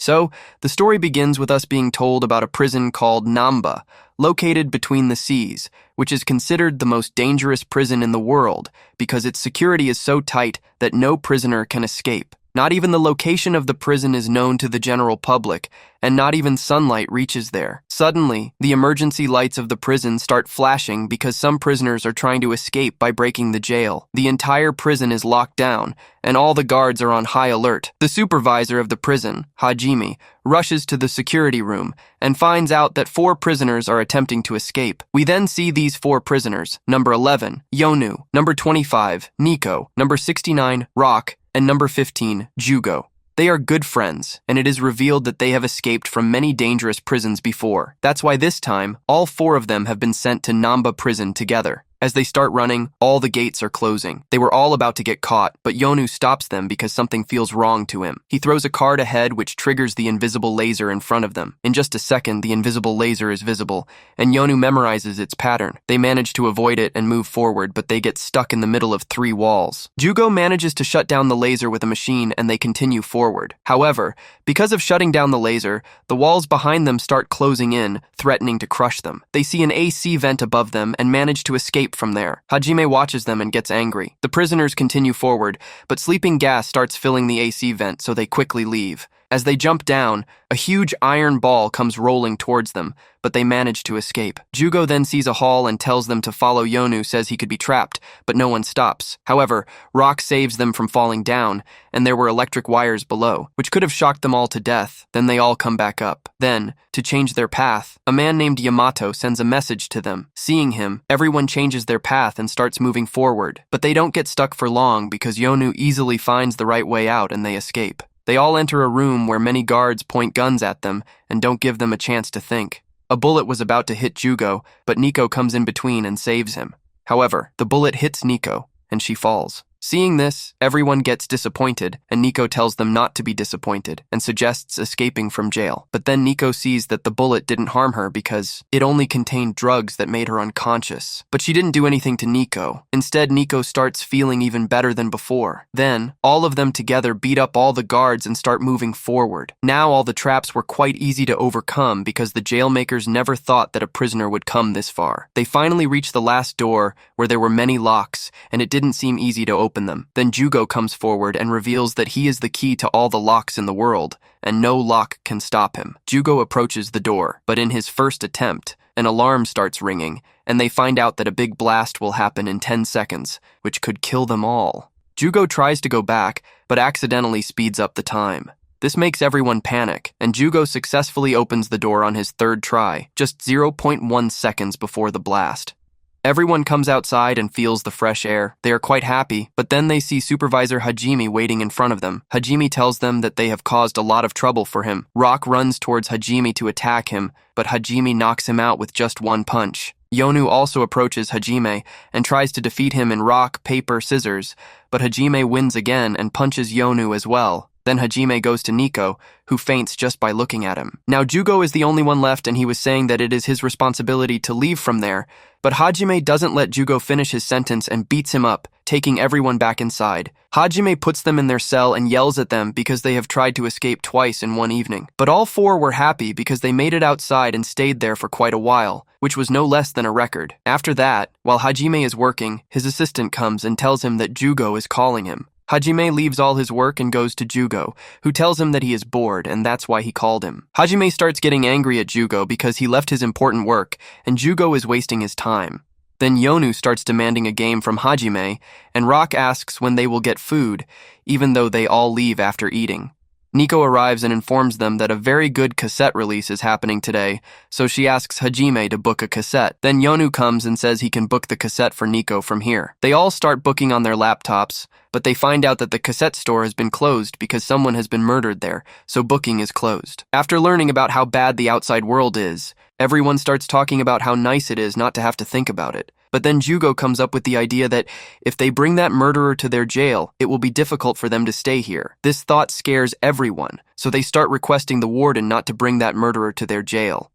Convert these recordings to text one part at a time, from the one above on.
So, the story begins with us being told about a prison called Namba, located between the seas, which is considered the most dangerous prison in the world because its security is so tight that no prisoner can escape. Not even the location of the prison is known to the general public, and not even sunlight reaches there. Suddenly, the emergency lights of the prison start flashing because some prisoners are trying to escape by breaking the jail. The entire prison is locked down, and all the guards are on high alert. The supervisor of the prison, Hajime, rushes to the security room and finds out that 4 prisoners are attempting to escape. We then see these 4 prisoners, number 11, Yonu, number 25, Nico, number 69, Rock, and number 15, Jugo. They are good friends, and it is revealed that they have escaped from many dangerous prisons before. That's why this time, all 4 of them have been sent to Namba prison together. As they start running, all the gates are closing. They were all about to get caught, but Yonu stops them because something feels wrong to him. He throws a card ahead which triggers the invisible laser in front of them. In just a second, the invisible laser is visible, and Yonu memorizes its pattern. They manage to avoid it and move forward, but they get stuck in the middle of 3 walls. Jugo manages to shut down the laser with a machine and they continue forward. However, because of shutting down the laser, the walls behind them start closing in, threatening to crush them. They see an AC vent above them and manage to escape from there. Hajime watches them and gets angry. The prisoners continue forward, but sleeping gas starts filling the AC vent, so they quickly leave. As they jump down, a huge iron ball comes rolling towards them, but they manage to escape. Jugo then sees a hall and tells them to follow. Yonu says he could be trapped, but no one stops. However, Rock saves them from falling down, and there were electric wires below, which could have shocked them all to death. Then they all come back up. Then, to change their path, a man named Yamato sends a message to them. Seeing him, everyone changes their path and starts moving forward. But they don't get stuck for long because Yonu easily finds the right way out and they escape. They all enter a room where many guards point guns at them and don't give them a chance to think. A bullet was about to hit Jugo, but Nico comes in between and saves him. However, the bullet hits Nico, and she falls. Seeing this, everyone gets disappointed, and Nico tells them not to be disappointed and suggests escaping from jail. But then Nico sees that the bullet didn't harm her because it only contained drugs that made her unconscious. But she didn't do anything to Nico. Instead, Nico starts feeling even better than before. Then, all of them together beat up all the guards and start moving forward. Now all the traps were quite easy to overcome because the jailmakers never thought that a prisoner would come this far. They finally reach the last door where there were many locks, and it didn't seem easy to open them. Then Jugo comes forward and reveals that he is the key to all the locks in the world, and no lock can stop him. Jugo approaches the door, but in his first attempt, an alarm starts ringing, and they find out that a big blast will happen in 10 seconds, which could kill them all. Jugo tries to go back, but accidentally speeds up the time. This makes everyone panic, and Jugo successfully opens the door on his 3rd try, just 0.1 seconds before the blast. Everyone comes outside and feels the fresh air. They are quite happy, but then they see Supervisor Hajime waiting in front of them. Hajime tells them that they have caused a lot of trouble for him. Rock runs towards Hajime to attack him, but Hajime knocks him out with just 1 punch. Yonu also approaches Hajime and tries to defeat him in rock, paper, scissors, but Hajime wins again and punches Yonu as well. Then Hajime goes to Nico, who faints just by looking at him. Now Jugo is the only one left, and he was saying that it is his responsibility to leave from there, but Hajime doesn't let Jugo finish his sentence and beats him up, taking everyone back inside. Hajime puts them in their cell and yells at them because they have tried to escape twice in one evening. But all 4 were happy because they made it outside and stayed there for quite a while, which was no less than a record. After that, while Hajime is working, his assistant comes and tells him that Jugo is calling him. Hajime leaves all his work and goes to Jugo, who tells him that he is bored and that's why he called him. Hajime starts getting angry at Jugo because he left his important work and Jugo is wasting his time. Then Yonu starts demanding a game from Hajime, and Rock asks when they will get food, even though they all leave after eating. Nico arrives and informs them that a very good cassette release is happening today, so she asks Hajime to book a cassette. Then Yonu comes and says he can book the cassette for Nico from here. They all start booking on their laptops, but they find out that the cassette store has been closed because someone has been murdered there, so booking is closed. After learning about how bad the outside world is, everyone starts talking about how nice it is not to have to think about it. But then Jugo comes up with the idea that if they bring that murderer to their jail, it will be difficult for them to stay here. This thought scares everyone, so they start requesting the warden not to bring that murderer to their jail.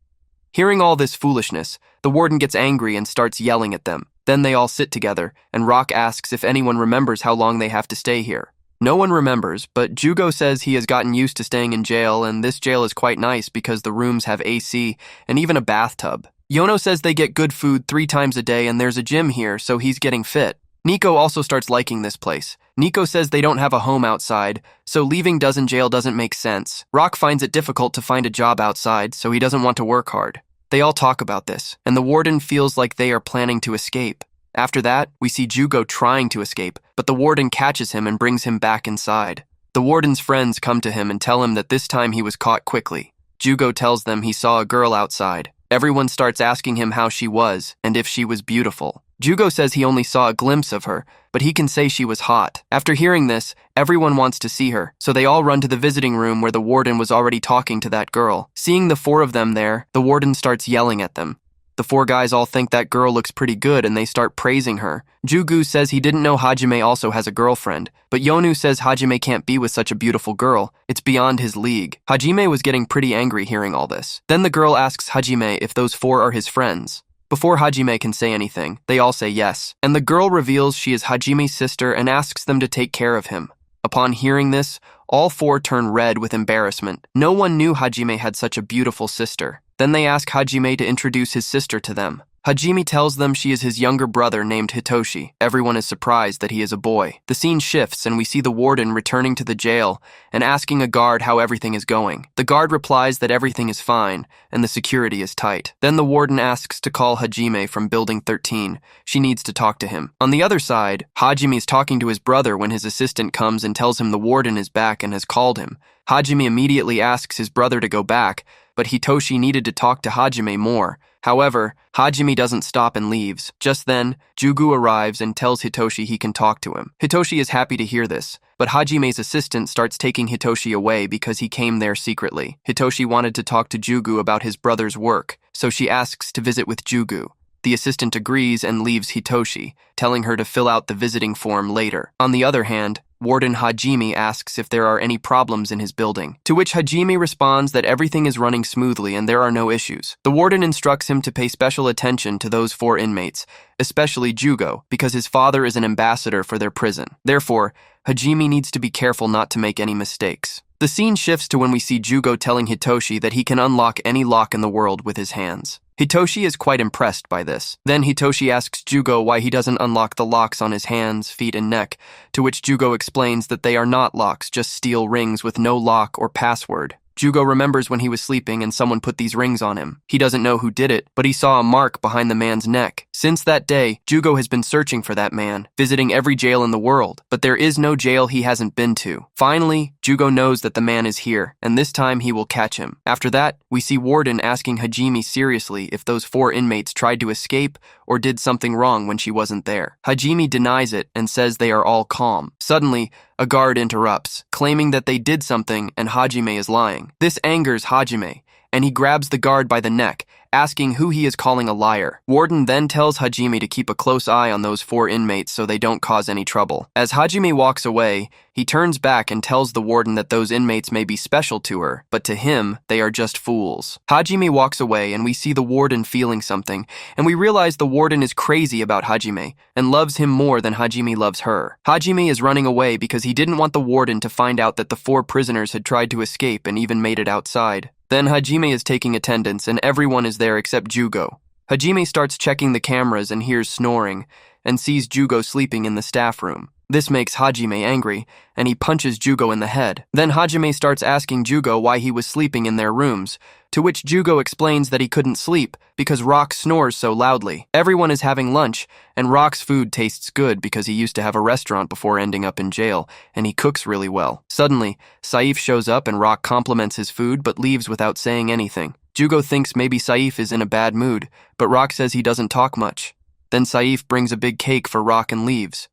Hearing all this foolishness, the warden gets angry and starts yelling at them. Then they all sit together, and Rock asks if anyone remembers how long they have to stay here. No one remembers, but Jugo says he has gotten used to staying in jail, and this jail is quite nice because the rooms have AC and even a bathtub. Yono says they get good food 3 times a day and there's a gym here, so he's getting fit. Nico also starts liking this place. Nico says they don't have a home outside, so leaving Dozen Jail doesn't make sense. Rock finds it difficult to find a job outside, so he doesn't want to work hard. They all talk about this, and the warden feels like they are planning to escape. After that, we see Jugo trying to escape, but the warden catches him and brings him back inside. The warden's friends come to him and tell him that this time he was caught quickly. Jugo tells them he saw a girl outside. Everyone starts asking him how she was and if she was beautiful. Jugo says he only saw a glimpse of her, but he can say she was hot. After hearing this, everyone wants to see her, so they all run to the visiting room where the warden was already talking to that girl. Seeing the 4 of them there, the warden starts yelling at them. The 4 guys all think that girl looks pretty good and they start praising her. Jugo says he didn't know Hajime also has a girlfriend, but Yonu says Hajime can't be with such a beautiful girl. It's beyond his league. Hajime was getting pretty angry hearing all this. Then the girl asks Hajime if those 4 are his friends. Before Hajime can say anything, they all say yes, and the girl reveals she is Hajime's sister and asks them to take care of him. Upon hearing this, all 4 turn red with embarrassment. No one knew Hajime had such a beautiful sister. Then they ask Hajime to introduce his sister to them. Hajime tells them she is his younger brother named Hitoshi. Everyone is surprised that he is a boy. The scene shifts and we see the warden returning to the jail and asking a guard how everything is going. The guard replies that everything is fine and the security is tight. Then the warden asks to call Hajime from Building 13. She needs to talk to him. On the other side, Hajime is talking to his brother when his assistant comes and tells him the warden is back and has called him. Hajime immediately asks his brother to go back, but Hitoshi needed to talk to Hajime more. However, Hajime doesn't stop and leaves. Just then, Jugo arrives and tells Hitoshi he can talk to him. Hitoshi is happy to hear this, but Hajime's assistant starts taking Hitoshi away because he came there secretly. Hitoshi wanted to talk to Jugo about his brother's work, so she asks to visit with Jugo. The assistant agrees and leaves Hitoshi, telling her to fill out the visiting form later. On the other hand, Warden Hajime asks if there are any problems in his building, to which Hajime responds that everything is running smoothly and there are no issues. The warden instructs him to pay special attention to those 4 inmates, especially Jugo, because his father is an ambassador for their prison. Therefore, Hajime needs to be careful not to make any mistakes. The scene shifts to when we see Jugo telling Hitoshi that he can unlock any lock in the world with his hands. Hitoshi is quite impressed by this. Then Hitoshi asks Jugo why he doesn't unlock the locks on his hands, feet, and neck, to which Jugo explains that they are not locks, just steel rings with no lock or password. Jugo remembers when he was sleeping and someone put these rings on him. He doesn't know who did it, but he saw a mark behind the man's neck. Since that day, Jugo has been searching for that man, visiting every jail in the world, but there is no jail he hasn't been to. Finally, Jugo knows that the man is here, and this time he will catch him. After that, we see Warden asking Hajime seriously if those 4 inmates tried to escape or did something wrong when she wasn't there. Hajime denies it and says they are all calm. Suddenly, a guard interrupts, claiming that they did something and Hajime is lying. This angers Hajime, and he grabs the guard by the neck, asking who he is calling a liar. Warden then tells Hajime to keep a close eye on those 4 inmates so they don't cause any trouble. As Hajime walks away, he turns back and tells the warden that those inmates may be special to her, but to him, they are just fools. Hajime walks away and we see the warden feeling something, and we realize the warden is crazy about Hajime and loves him more than Hajime loves her. Hajime is running away because he didn't want the warden to find out that the 4 prisoners had tried to escape and even made it outside. Then Hajime is taking attendance and everyone is there except Jugo. Hajime starts checking the cameras and hears snoring and sees Jugo sleeping in the staff room. This makes Hajime angry, and he punches Jugo in the head. Then Hajime starts asking Jugo why he was sleeping in their rooms, to which Jugo explains that he couldn't sleep because Rock snores so loudly. Everyone is having lunch, and Rock's food tastes good because he used to have a restaurant before ending up in jail, and he cooks really well. Suddenly, Saif shows up and Rock compliments his food but leaves without saying anything. Jugo thinks maybe Saif is in a bad mood, but Rock says he doesn't talk much. Then Saif brings a big cake for Rock and leaves.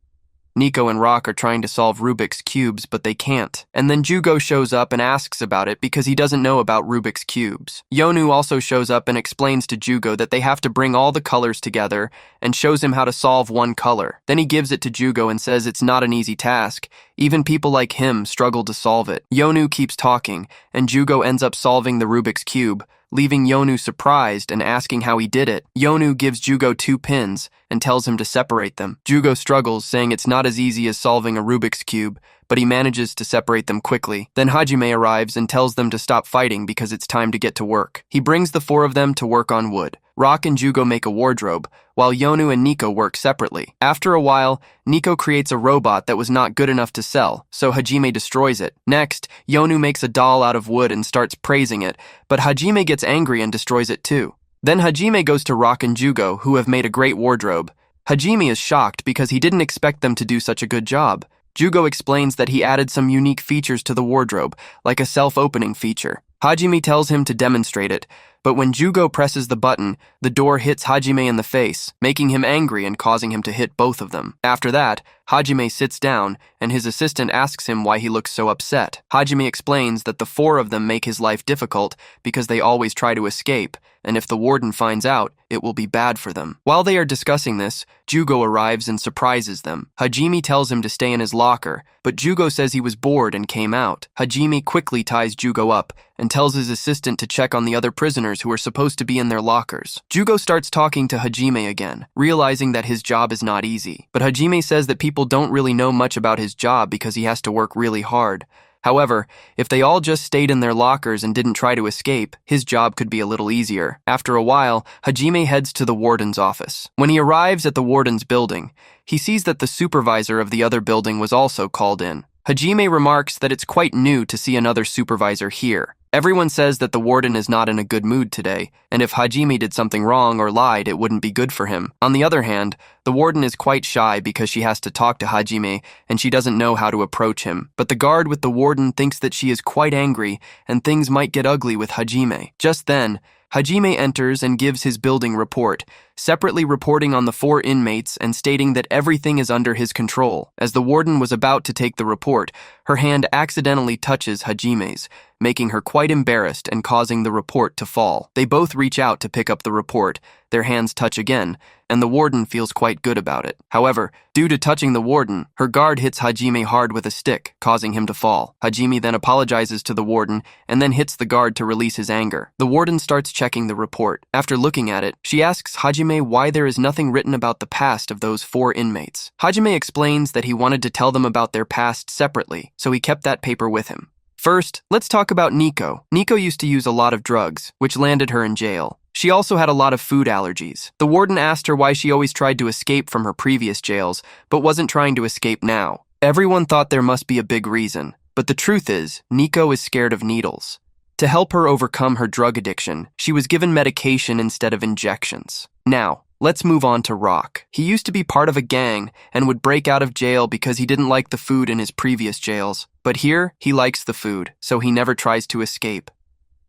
Nico and Rock are trying to solve Rubik's Cubes, but they can't. And then Jugo shows up and asks about it because he doesn't know about Rubik's Cubes. Yonu also shows up and explains to Jugo that they have to bring all the colors together and shows him how to solve one color. Then he gives it to Jugo and says it's not an easy task. Even people like him struggle to solve it. Yonu keeps talking, and Jugo ends up solving the Rubik's Cube, leaving Yonu surprised and asking how he did it. Yonu gives Jugo 2 pins and tells him to separate them. Jugo struggles, saying it's not as easy as solving a Rubik's Cube, but he manages to separate them quickly. Then Hajime arrives and tells them to stop fighting because it's time to get to work. He brings the 4 of them to work on wood. Rock and Jugo make a wardrobe, while Yonu and Nico work separately. After a while, Nico creates a robot that was not good enough to sell, so Hajime destroys it. Next, Yonu makes a doll out of wood and starts praising it, but Hajime gets angry and destroys it too. Then Hajime goes to Rock and Jugo, who have made a great wardrobe. Hajime is shocked because he didn't expect them to do such a good job. Jugo explains that he added some unique features to the wardrobe, like a self-opening feature. Hajime tells him to demonstrate it, but when Jugo presses the button, the door hits Hajime in the face, making him angry and causing him to hit both of them. After that, Hajime sits down, and his assistant asks him why he looks so upset. Hajime explains that the 4 of them make his life difficult because they always try to escape, and if the warden finds out, it will be bad for them. While they are discussing this, Jugo arrives and surprises them. Hajime tells him to stay in his locker, but Jugo says he was bored and came out. Hajime quickly ties Jugo up and tells his assistant to check on the other prisoners who are supposed to be in their lockers. Jugo starts talking to Hajime again, realizing that his job is not easy. But Hajime says that people don't really know much about his job because he has to work really hard. However, if they all just stayed in their lockers and didn't try to escape, his job could be a little easier. After a while, Hajime heads to the warden's office. When he arrives at the warden's building, he sees that the supervisor of the other building was also called in. Hajime remarks that it's quite new to see another supervisor here. Everyone says that the warden is not in a good mood today, and if Hajime did something wrong or lied, it wouldn't be good for him. On the other hand, the warden is quite shy because she has to talk to Hajime, and she doesn't know how to approach him. But the guard with the warden thinks that she is quite angry, and things might get ugly with Hajime. Just then, Hajime enters and gives his building report, separately reporting on the 4 inmates and stating that everything is under his control. As the warden was about to take the report, her hand accidentally touches Hajime's, making her quite embarrassed and causing the report to fall. They both reach out to pick up the report, their hands touch again, and the warden feels quite good about it. However, due to touching the warden, her guard hits Hajime hard with a stick, causing him to fall. Hajime then apologizes to the warden and then hits the guard to release his anger. The warden starts checking the report. After looking at it, she asks Hajime why there is nothing written about the past of those 4 inmates. Hajime explains that he wanted to tell them about their past separately, so he kept that paper with him. First, let's talk about Nico. Nico used to use a lot of drugs, which landed her in jail. She also had a lot of food allergies. The warden asked her why she always tried to escape from her previous jails, but wasn't trying to escape now. Everyone thought there must be a big reason, but the truth is, Nico is scared of needles. To help her overcome her drug addiction, she was given medication instead of injections. Now, let's move on to Rock. He used to be part of a gang and would break out of jail because he didn't like the food in his previous jails. But here, he likes the food, so he never tries to escape.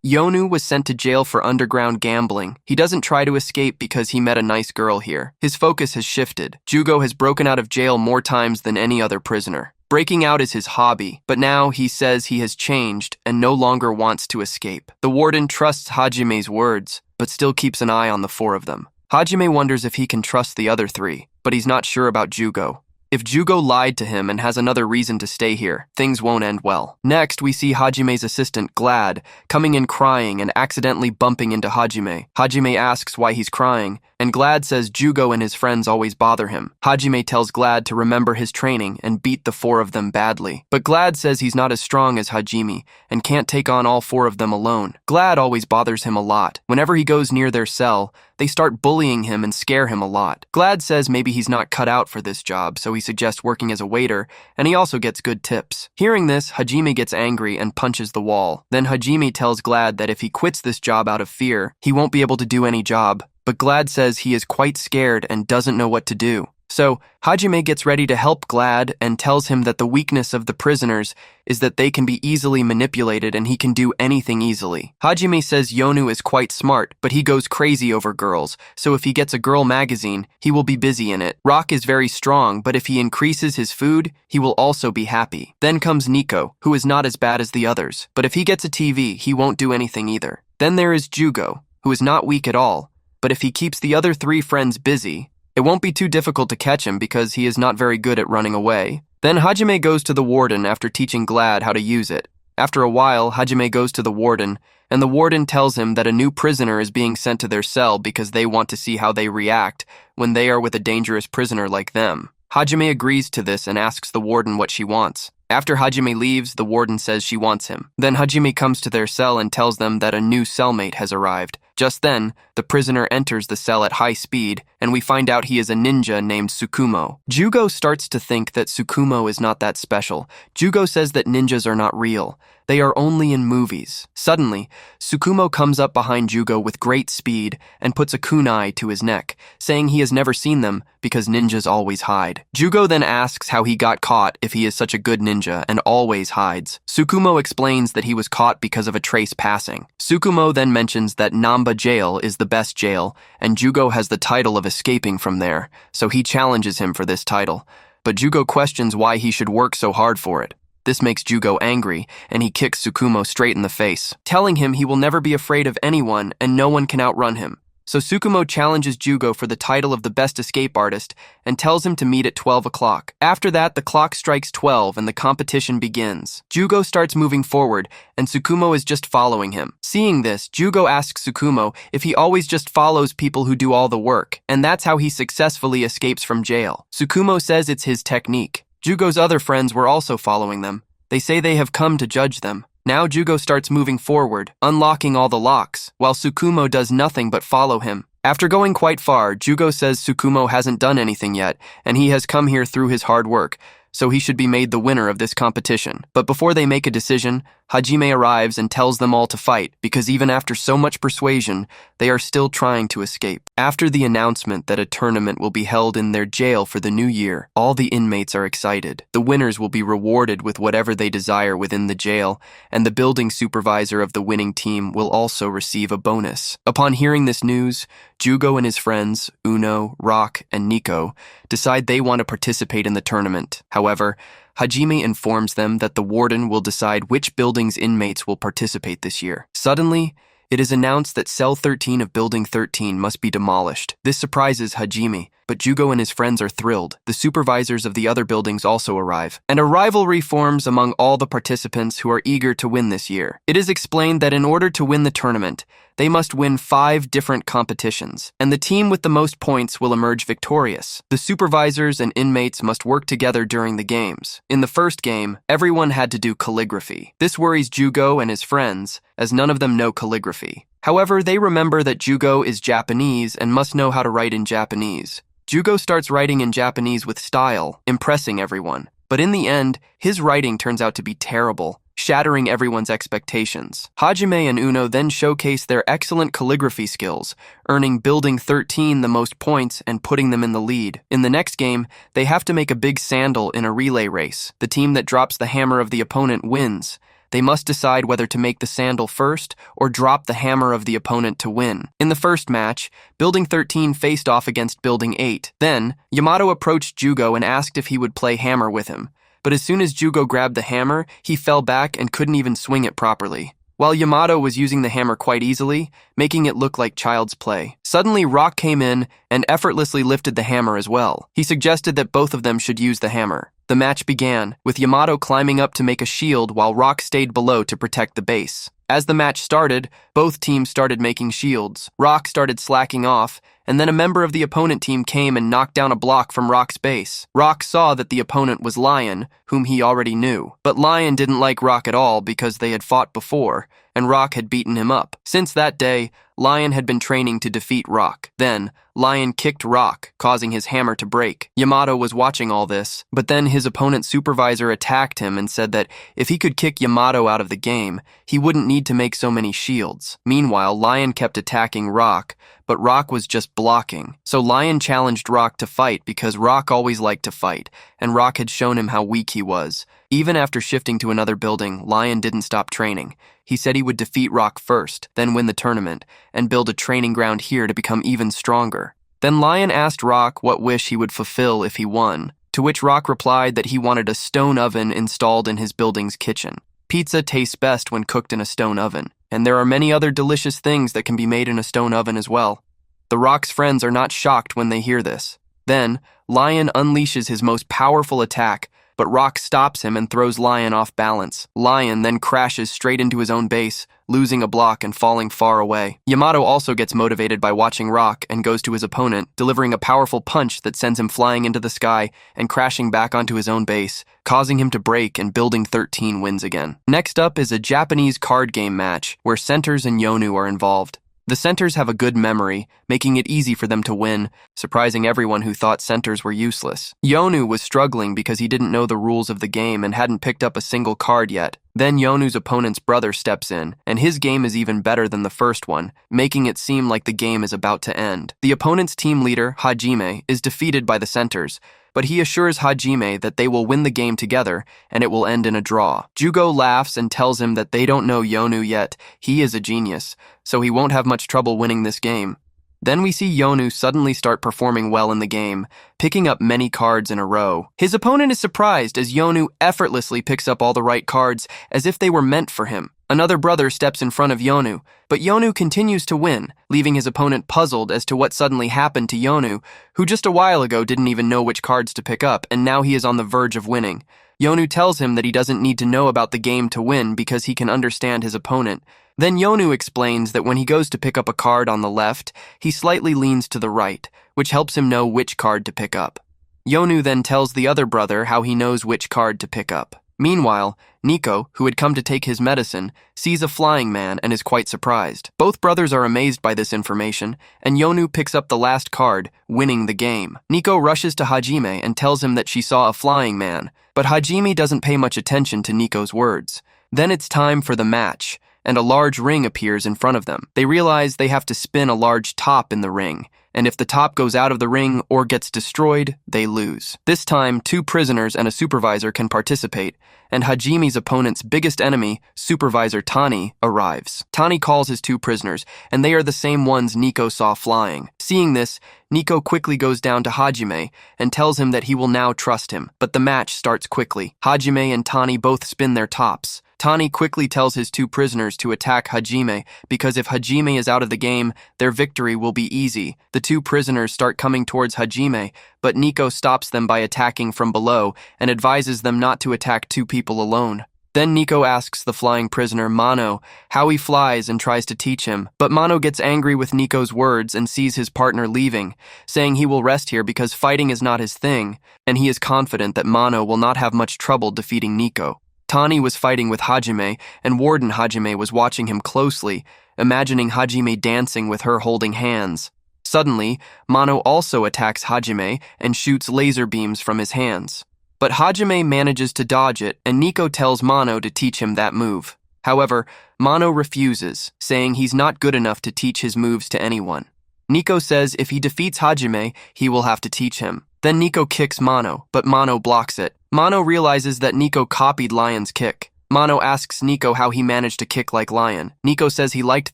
Yonu was sent to jail for underground gambling. He doesn't try to escape because he met a nice girl here. His focus has shifted. Jugo has broken out of jail more times than any other prisoner. Breaking out is his hobby, but now he says he has changed and no longer wants to escape. The warden trusts Hajime's words, but still keeps an eye on the 4 of them. Hajime wonders if he can trust the other 3, but he's not sure about Jugo. If Jugo lied to him and has another reason to stay here, things won't end well. Next, we see Hajime's assistant, Glad, coming in crying and accidentally bumping into Hajime. Hajime asks why he's crying, and Glad says Jugo and his friends always bother him. Hajime tells Glad to remember his training and beat the 4 of them badly. But Glad says he's not as strong as Hajime and can't take on all 4 of them alone. Glad always bothers him a lot. Whenever he goes near their cell, they start bullying him and scare him a lot. Glad says maybe he's not cut out for this job, so he suggests working as a waiter, and he also gets good tips. Hearing this, Hajime gets angry and punches the wall. Then Hajime tells Glad that if he quits this job out of fear, he won't be able to do any job. But Glad says he is quite scared and doesn't know what to do. So, Hajime gets ready to help Glad and tells him that the weakness of the prisoners is that they can be easily manipulated and he can do anything easily. Hajime says Yonu is quite smart, but he goes crazy over girls, so if he gets a girl magazine, he will be busy in it. Rock is very strong, but if he increases his food, he will also be happy. Then comes Nico, who is not as bad as the others, but if he gets a TV, he won't do anything either. Then there is Jugo, who is not weak at all, but if he keeps the other 3 friends busy, it won't be too difficult to catch him because he is not very good at running away. Then Hajime goes to the warden after teaching Glad how to use it. After a while, Hajime goes to the warden, and the warden tells him that a new prisoner is being sent to their cell because they want to see how they react when they are with a dangerous prisoner like them. Hajime agrees to this and asks the warden what she wants. After Hajime leaves, the warden says she wants him. Then Hajime comes to their cell and tells them that a new cellmate has arrived. Just then, the prisoner enters the cell at high speed, and we find out he is a ninja named Sukumo. Jugo starts to think that Sukumo is not that special. Jugo says that ninjas are not real. They are only in movies. Suddenly, Sukumo comes up behind Jugo with great speed and puts a kunai to his neck, saying he has never seen them because ninjas always hide. Jugo then asks how he got caught if he is such a good ninja and always hides. Sukumo explains that he was caught because of a trace passing. Sukumo then mentions that Namba jail is the best jail, and Jugo has the title of escaping from there, so he challenges him for this title. But Jugo questions why he should work so hard for it. This makes Jugo angry, and he kicks Sukumo straight in the face, telling him he will never be afraid of anyone and no one can outrun him. So Sukumo challenges Jugo for the title of the best escape artist and tells him to meet at 12 o'clock. After that, the clock strikes 12 and the competition begins. Jugo starts moving forward, and Sukumo is just following him. Seeing this, Jugo asks Sukumo if he always just follows people who do all the work, and that's how he successfully escapes from jail. Sukumo says it's his technique. Jugo's other friends were also following them. They say they have come to judge them. Now Jugo starts moving forward, unlocking all the locks, while Sukumo does nothing but follow him. After going quite far, Jugo says Sukumo hasn't done anything yet, and he has come here through his hard work, so he should be made the winner of this competition. But before they make a decision, Hajime arrives and tells them all to fight, because even after so much persuasion, they are still trying to escape. After the announcement that a tournament will be held in their jail for the new year, all the inmates are excited. The winners will be rewarded with whatever they desire within the jail, and the building supervisor of the winning team will also receive a bonus. Upon hearing this news, Jugo and his friends, Uno, Rock, and Nico, decide they want to participate in the tournament. However, Hajime informs them that the warden will decide which building's inmates will participate this year. Suddenly, it is announced that Cell 13 of Building 13 must be demolished. This surprises Hajime, but Jugo and his friends are thrilled. The supervisors of the other buildings also arrive, and a rivalry forms among all the participants who are eager to win this year. It is explained that in order to win the tournament, they must win 5 different competitions, and the team with the most points will emerge victorious. The supervisors and inmates must work together during the games. In the first game, everyone had to do calligraphy. This worries Jugo and his friends, as none of them know calligraphy. However, they remember that Jugo is Japanese and must know how to write in Japanese. Jugo starts writing in Japanese with style, impressing everyone. But in the end, his writing turns out to be terrible, shattering everyone's expectations. Hajime and Uno then showcase their excellent calligraphy skills, earning Building 13 the most points and putting them in the lead. In the next game, they have to make a big sandal in a relay race. The team that drops the hammer of the opponent wins. They must decide whether to make the sandal first or drop the hammer of the opponent to win. In the first match, Building 13 faced off against Building 8. Then, Yamato approached Jugo and asked if he would play hammer with him. But as soon as Jugo grabbed the hammer, he fell back and couldn't even swing it properly, while Yamato was using the hammer quite easily, making it look like child's play. Suddenly, Rock came in and effortlessly lifted the hammer as well. He suggested that both of them should use the hammer. The match began, with Yamato climbing up to make a shield while Rock stayed below to protect the base. As the match started, both teams started making shields. Rock started slacking off, and then a member of the opponent team came and knocked down a block from Rock's base. Rock saw that the opponent was Lion, whom he already knew. But Lion didn't like Rock at all because they had fought before, and Rock had beaten him up. Since that day, Lion had been training to defeat Rock. Then, Lion kicked Rock, causing his hammer to break. Yamato was watching all this, but then his opponent's supervisor attacked him and said that if he could kick Yamato out of the game, he wouldn't need to make so many shields. Meanwhile, Lion kept attacking Rock, but Rock was just blocking. So Lion challenged Rock to fight because Rock always liked to fight, and Rock had shown him how weak he was. Even after shifting to another building, Lion didn't stop training. He said he would defeat Rock first, then win the tournament, and build a training ground here to become even stronger. Then Lion asked Rock what wish he would fulfill if he won, to which Rock replied that he wanted a stone oven installed in his building's kitchen. Pizza tastes best when cooked in a stone oven, and there are many other delicious things that can be made in a stone oven as well. The Rock's friends are not shocked when they hear this. Then, Lion unleashes his most powerful attack, but Rock stops him and throws Lion off balance. Lion then crashes straight into his own base, losing a block and falling far away. Yamato also gets motivated by watching Rock and goes to his opponent, delivering a powerful punch that sends him flying into the sky and crashing back onto his own base, causing him to break, and Building 13 wins again. Next up is a Japanese card game match where Centers and Yonu are involved. The Centers have a good memory, making it easy for them to win, surprising everyone who thought Centers were useless. Yonu was struggling because he didn't know the rules of the game and hadn't picked up a single card yet. Then Yonu's opponent's brother steps in, and his game is even better than the first one, making it seem like the game is about to end. The opponent's team leader, Hajime, is defeated by the Centers, but he assures Hajime that they will win the game together and it will end in a draw. Jugo laughs and tells him that they don't know Yonu yet. He is a genius, so he won't have much trouble winning this game. Then we see Yonu suddenly start performing well in the game, picking up many cards in a row. His opponent is surprised as Yonu effortlessly picks up all the right cards as if they were meant for him. Another brother steps in front of Yonu, but Yonu continues to win, leaving his opponent puzzled as to what suddenly happened to Yonu, who just a while ago didn't even know which cards to pick up, and now he is on the verge of winning. Yonu tells him that he doesn't need to know about the game to win because he can understand his opponent. Then Yonu explains that when he goes to pick up a card on the left, he slightly leans to the right, which helps him know which card to pick up. Yonu then tells the other brother how he knows which card to pick up. Meanwhile, Nico, who had come to take his medicine, sees a flying man and is quite surprised. Both brothers are amazed by this information, and Yonu picks up the last card, winning the game. Nico rushes to Hajime and tells him that she saw a flying man, but Hajime doesn't pay much attention to Nico's words. Then it's time for the match, and a large ring appears in front of them. They realize they have to spin a large top in the ring, and if the top goes out of the ring or gets destroyed, they lose. This time, 2 prisoners and a supervisor can participate, and Hajime's opponent's biggest enemy, Supervisor Tani, arrives. Tani calls his 2 prisoners, and they are the same ones Nico saw flying. Seeing this, Nico quickly goes down to Hajime and tells him that he will now trust him, but the match starts quickly. Hajime and Tani both spin their tops. Tani quickly tells his 2 prisoners to attack Hajime because if Hajime is out of the game, their victory will be easy. The 2 prisoners start coming towards Hajime, but Nico stops them by attacking from below and advises them not to attack 2 people alone. Then Nico asks the flying prisoner Mano how he flies and tries to teach him, but Mano gets angry with Nico's words and sees his partner leaving, saying he will rest here because fighting is not his thing, and he is confident that Mano will not have much trouble defeating Nico. Tani was fighting with Hajime, and Warden Hajime was watching him closely, imagining Hajime dancing with her holding hands. Suddenly, Mano also attacks Hajime and shoots laser beams from his hands. But Hajime manages to dodge it, and Nico tells Mano to teach him that move. However, Mano refuses, saying he's not good enough to teach his moves to anyone. Nico says if he defeats Hajime, he will have to teach him. Then Nico kicks Mano, but Mano blocks it. Mano realizes that Nico copied Lion's kick. Mano asks Nico how he managed to kick like Lion. Nico says he liked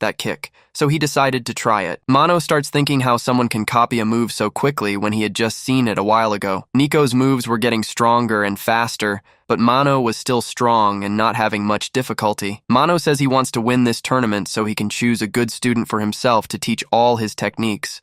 that kick, so he decided to try it. Mano starts thinking how someone can copy a move so quickly when he had just seen it a while ago. Nico's moves were getting stronger and faster, but Mano was still strong and not having much difficulty. Mano says he wants to win this tournament so he can choose a good student for himself to teach all his techniques.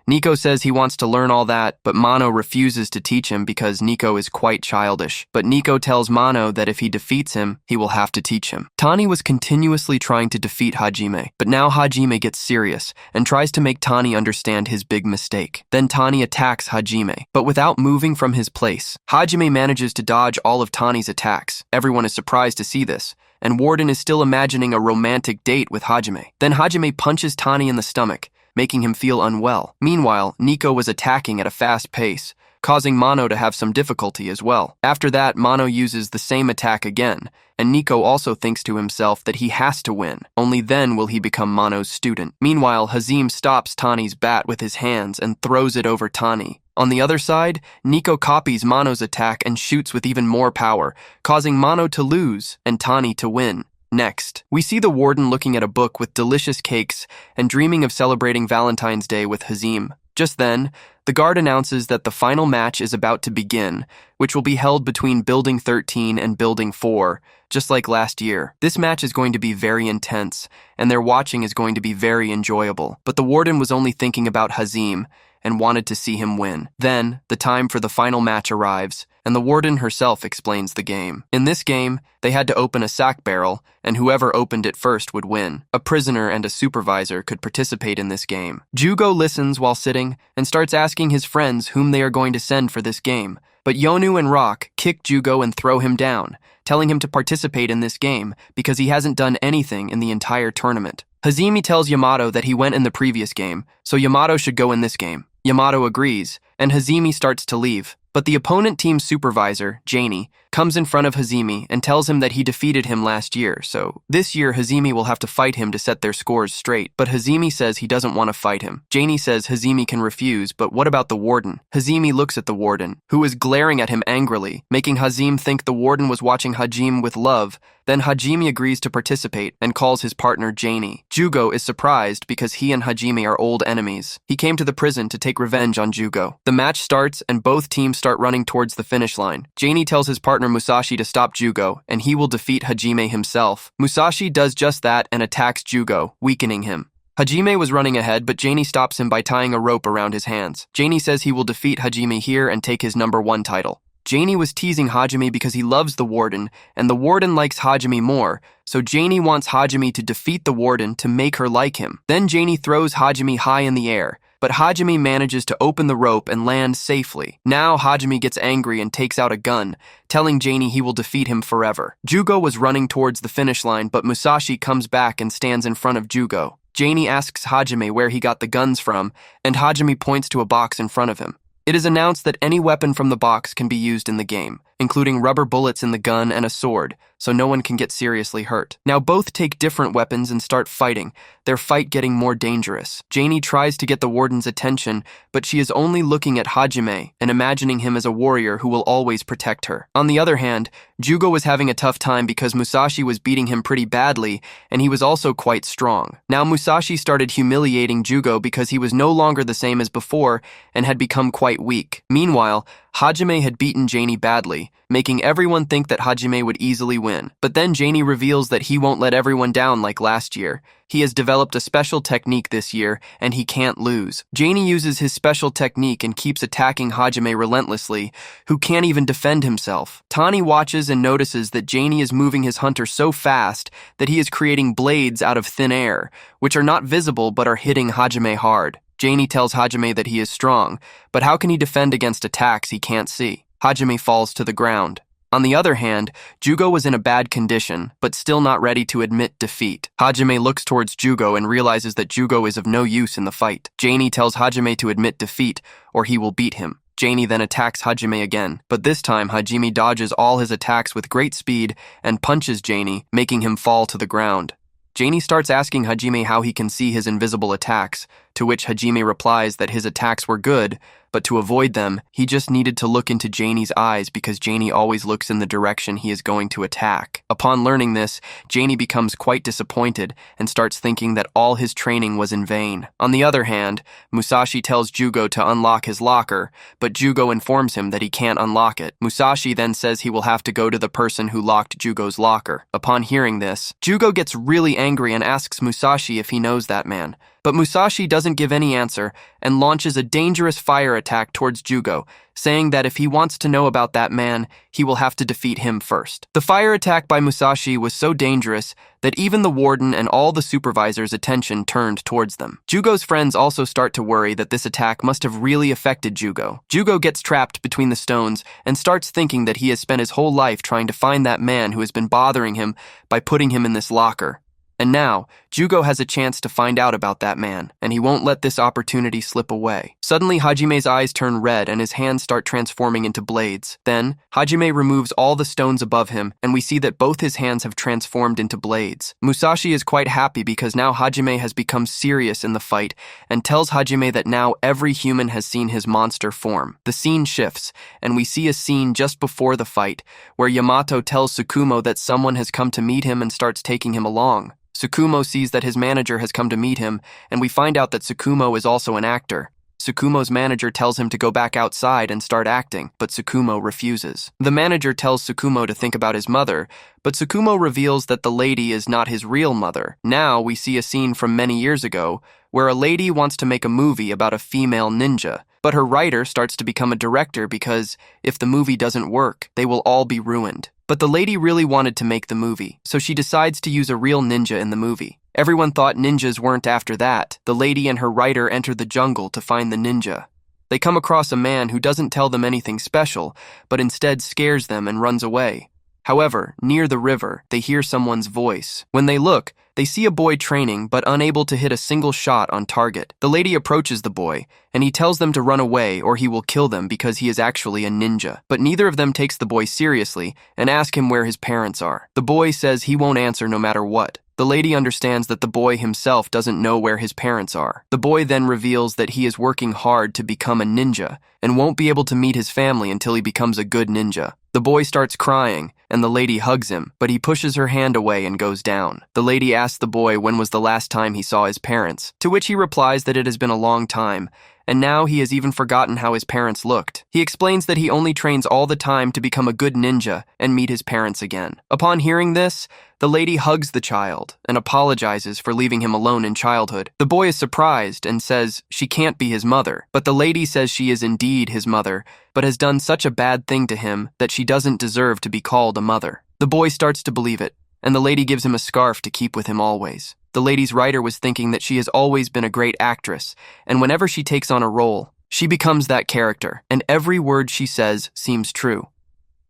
Nico says he wants to learn all that, but Mano refuses to teach him because Nico is quite childish. But Nico tells Mano that if he defeats him, he will have to teach him. Tani was continuously trying to defeat Hajime, but now Hajime gets serious and tries to make Tani understand his big mistake. Then Tani attacks Hajime, but without moving from his place. Hajime manages to dodge all of Tani's attacks. Everyone is surprised to see this, and Warden is still imagining a romantic date with Hajime. Then Hajime punches Tani in the stomach, making him feel unwell. Meanwhile, Nico was attacking at a fast pace, causing Mano to have some difficulty as well. After that, Mano uses the same attack again, and Nico also thinks to himself that he has to win. Only then will he become Mano's student. Meanwhile, Hazim stops Tani's bat with his hands and throws it over Tani. On the other side, Nico copies Mano's attack and shoots with even more power, causing Mano to lose and Tani to win. Next, we see the warden looking at a book with delicious cakes and dreaming of celebrating Valentine's Day with Hazim. Just then, the guard announces that the final match is about to begin, which will be held between Building 13 and Building 4, just like last year. This match is going to be very intense, and their watching is going to be very enjoyable. But the warden was only thinking about Hazim and wanted to see him win. Then, the time for the final match arrives, and the warden herself explains the game. In this game, they had to open a sack barrel, and whoever opened it first would win. A prisoner and a supervisor could participate in this game. Jugo listens while sitting and starts asking his friends whom they are going to send for this game. But Yonu and Rock kick Jugo and throw him down, telling him to participate in this game because he hasn't done anything in the entire tournament. Hazimi tells Yamato that he went in the previous game, so Yamato should go in this game. Yamato agrees, and Hazimi starts to leave. But the opponent team's supervisor, Janie, comes in front of Hazimi and tells him that he defeated him last year, so this year Hazimi will have to fight him to set their scores straight. But Hazimi says he doesn't want to fight him. Janie says Hazimi can refuse, but what about the warden? Hazimi looks at the warden, who is glaring at him angrily, making Hazim think the warden was watching Hajime with love. Then Hajime agrees to participate and calls his partner Janie. Jugo is surprised because he and Hajime are old enemies. He came to the prison to take revenge on Jugo. The match starts and both teams start running towards the finish line. Janie tells his partner Musashi to stop Jugo, and he will defeat Hajime himself. Musashi does just that and attacks Jugo, weakening him. Hajime was running ahead, but Janie stops him by tying a rope around his hands. Janie says he will defeat Hajime here and take his #1 title. Janie was teasing Hajime because he loves the warden, and the warden likes Hajime more, so Janie wants Hajime to defeat the warden to make her like him. Then Janie throws Hajime high in the air, but Hajime manages to open the rope and land safely. Now Hajime gets angry and takes out a gun, telling Janie he will defeat him forever. Jugo was running towards the finish line, but Musashi comes back and stands in front of Jugo. Janie asks Hajime where he got the guns from, and Hajime points to a box in front of him. It is announced that any weapon from the box can be used in the game, including rubber bullets in the gun and a sword, so no one can get seriously hurt. Now both take different weapons and start fighting, their fight getting more dangerous. Janie tries to get the warden's attention, but she is only looking at Hajime and imagining him as a warrior who will always protect her. On the other hand, Jugo was having a tough time because Musashi was beating him pretty badly, and he was also quite strong. Now Musashi started humiliating Jugo because he was no longer the same as before and had become quite weak. Meanwhile, Hajime had beaten Janie badly, making everyone think that Hajime would easily win. But then Janie reveals that he won't let everyone down like last year. He has developed a special technique this year, and he can't lose. Janie uses his special technique and keeps attacking Hajime relentlessly, who can't even defend himself. Tani watches and notices that Janie is moving his hunter so fast that he is creating blades out of thin air, which are not visible but are hitting Hajime hard. Janie tells Hajime that he is strong, but how can he defend against attacks he can't see? Hajime falls to the ground. On the other hand, Jugo was in a bad condition, but still not ready to admit defeat. Hajime looks towards Jugo and realizes that Jugo is of no use in the fight. Janie tells Hajime to admit defeat, or he will beat him. Janie then attacks Hajime again, but this time Hajime dodges all his attacks with great speed and punches Janie, making him fall to the ground. Janie starts asking Hajime how he can see his invisible attacks, to which Hajime replies that his attacks were good, but to avoid them, he just needed to look into Janie's eyes because Janie always looks in the direction he is going to attack. Upon learning this, Janie becomes quite disappointed and starts thinking that all his training was in vain. On the other hand, Musashi tells Jugo to unlock his locker, but Jugo informs him that he can't unlock it. Musashi then says he will have to go to the person who locked Jugo's locker. Upon hearing this, Jugo gets really angry and asks Musashi if he knows that man. But Musashi doesn't give any answer and launches a dangerous fire attack towards Jugo, saying that if he wants to know about that man, he will have to defeat him first. The fire attack by Musashi was so dangerous that even the warden and all the supervisors' attention turned towards them. Jugo's friends also start to worry that this attack must have really affected Jugo. Jugo gets trapped between the stones and starts thinking that he has spent his whole life trying to find that man who has been bothering him by putting him in this locker. And now, Jugo has a chance to find out about that man, and he won't let this opportunity slip away. Suddenly, Hajime's eyes turn red and his hands start transforming into blades. Then, Hajime removes all the stones above him, and we see that both his hands have transformed into blades. Musashi is quite happy because now Hajime has become serious in the fight and tells Hajime that now every human has seen his monster form. The scene shifts, and we see a scene just before the fight where Yamato tells Sukumo that someone has come to meet him and starts taking him along. Sukumo sees that his manager has come to meet him, and we find out that Sukumo is also an actor. Sukumo's manager tells him to go back outside and start acting, but Sukumo refuses. The manager tells Sukumo to think about his mother, but Sukumo reveals that the lady is not his real mother. Now we see a scene from many years ago where a lady wants to make a movie about a female ninja, But her writer starts to become a director because if the movie doesn't work, they will all be ruined. But the lady really wanted to make the movie, so she decides to use a real ninja in the movie. Everyone thought ninjas weren't after that. The lady and her writer enter the jungle to find the ninja. They come across a man who doesn't tell them anything special, but instead scares them and runs away. However, near the river, they hear someone's voice. When they look, they see a boy training but unable to hit a single shot on target. The lady approaches the boy, and he tells them to run away or he will kill them because he is actually a ninja. But neither of them takes the boy seriously and ask him where his parents are. The boy says he won't answer no matter what. The lady understands that the boy himself doesn't know where his parents are. The boy then reveals that he is working hard to become a ninja and won't be able to meet his family until he becomes a good ninja. The boy starts crying, and the lady hugs him, but he pushes her hand away and goes down. The lady asks the boy when was the last time he saw his parents, to which he replies that it has been a long time, and now he has even forgotten how his parents looked. He explains that he only trains all the time to become a good ninja and meet his parents again. Upon hearing this, the lady hugs the child and apologizes for leaving him alone in childhood. The boy is surprised and says she can't be his mother, but the lady says she is indeed his mother, but has done such a bad thing to him that she doesn't deserve to be called a mother. The boy starts to believe it, and the lady gives him a scarf to keep with him always. The lady's writer was thinking that she has always been a great actress, and whenever she takes on a role, she becomes that character, and every word she says seems true.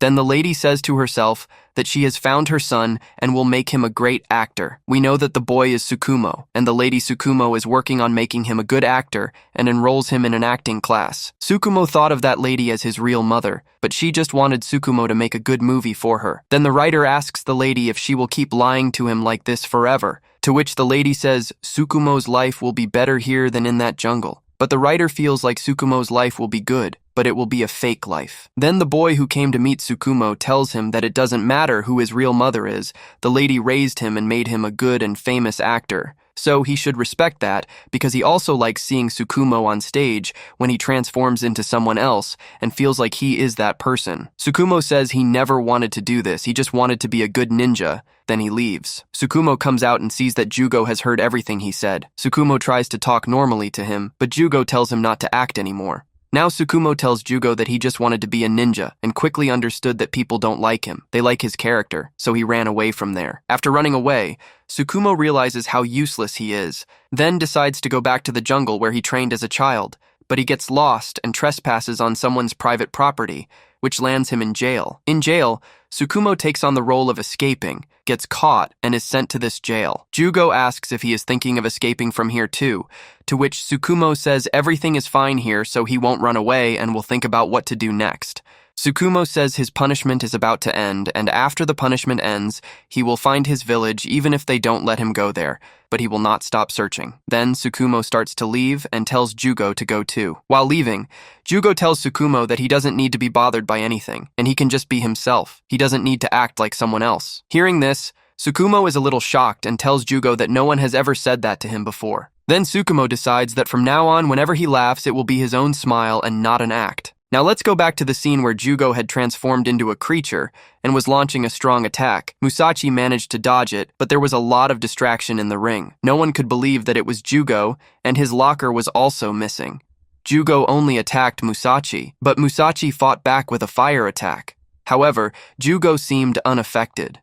Then the lady says to herself that she has found her son and will make him a great actor. We know that the boy is Sukumo, and the lady Sukumo is working on making him a good actor and enrolls him in an acting class. Sukumo thought of that lady as his real mother, but she just wanted Sukumo to make a good movie for her. Then the writer asks the lady if she will keep lying to him like this forever, to which the lady says Sukumo's life will be better here than in that jungle. But the writer feels like Sukumo's life will be good, but it will be a fake life. Then the boy who came to meet Sukumo tells him that it doesn't matter who his real mother is. The lady raised him and made him a good and famous actor. So he should respect that because he also likes seeing Sukumo on stage when he transforms into someone else and feels like he is that person. Sukumo says he never wanted to do this, he just wanted to be a good ninja. Then he leaves. Sukumo comes out and sees that Jugo has heard everything he said. Sukumo tries to talk normally to him, but Jugo tells him not to act anymore. Now Sukumo tells Jugo that he just wanted to be a ninja and quickly understood that people don't like him. They like his character, so he ran away from there. After running away, Sukumo realizes how useless he is, then decides to go back to the jungle where he trained as a child, but he gets lost and trespasses on someone's private property, which lands him in jail. In jail, Sukumo takes on the role of escaping, gets caught, and is sent to this jail. Jugo asks if he is thinking of escaping from here too, to which Sukumo says everything is fine here so he won't run away and will think about what to do next. Sukumo says his punishment is about to end, and after the punishment ends, he will find his village even if they don't let him go there, but he will not stop searching. Then Sukumo starts to leave and tells Jugo to go too. While leaving, Jugo tells Sukumo that he doesn't need to be bothered by anything, and he can just be himself. He doesn't need to act like someone else. Hearing this, Sukumo is a little shocked and tells Jugo that no one has ever said that to him before. Then Sukumo decides that from now on, whenever he laughs, it will be his own smile and not an act. Now let's go back to the scene where Jugo had transformed into a creature and was launching a strong attack. Musashi managed to dodge it, but there was a lot of distraction in the ring. No one could believe that it was Jugo, and his locker was also missing. Jugo only attacked Musashi, but Musashi fought back with a fire attack. However, Jugo seemed unaffected.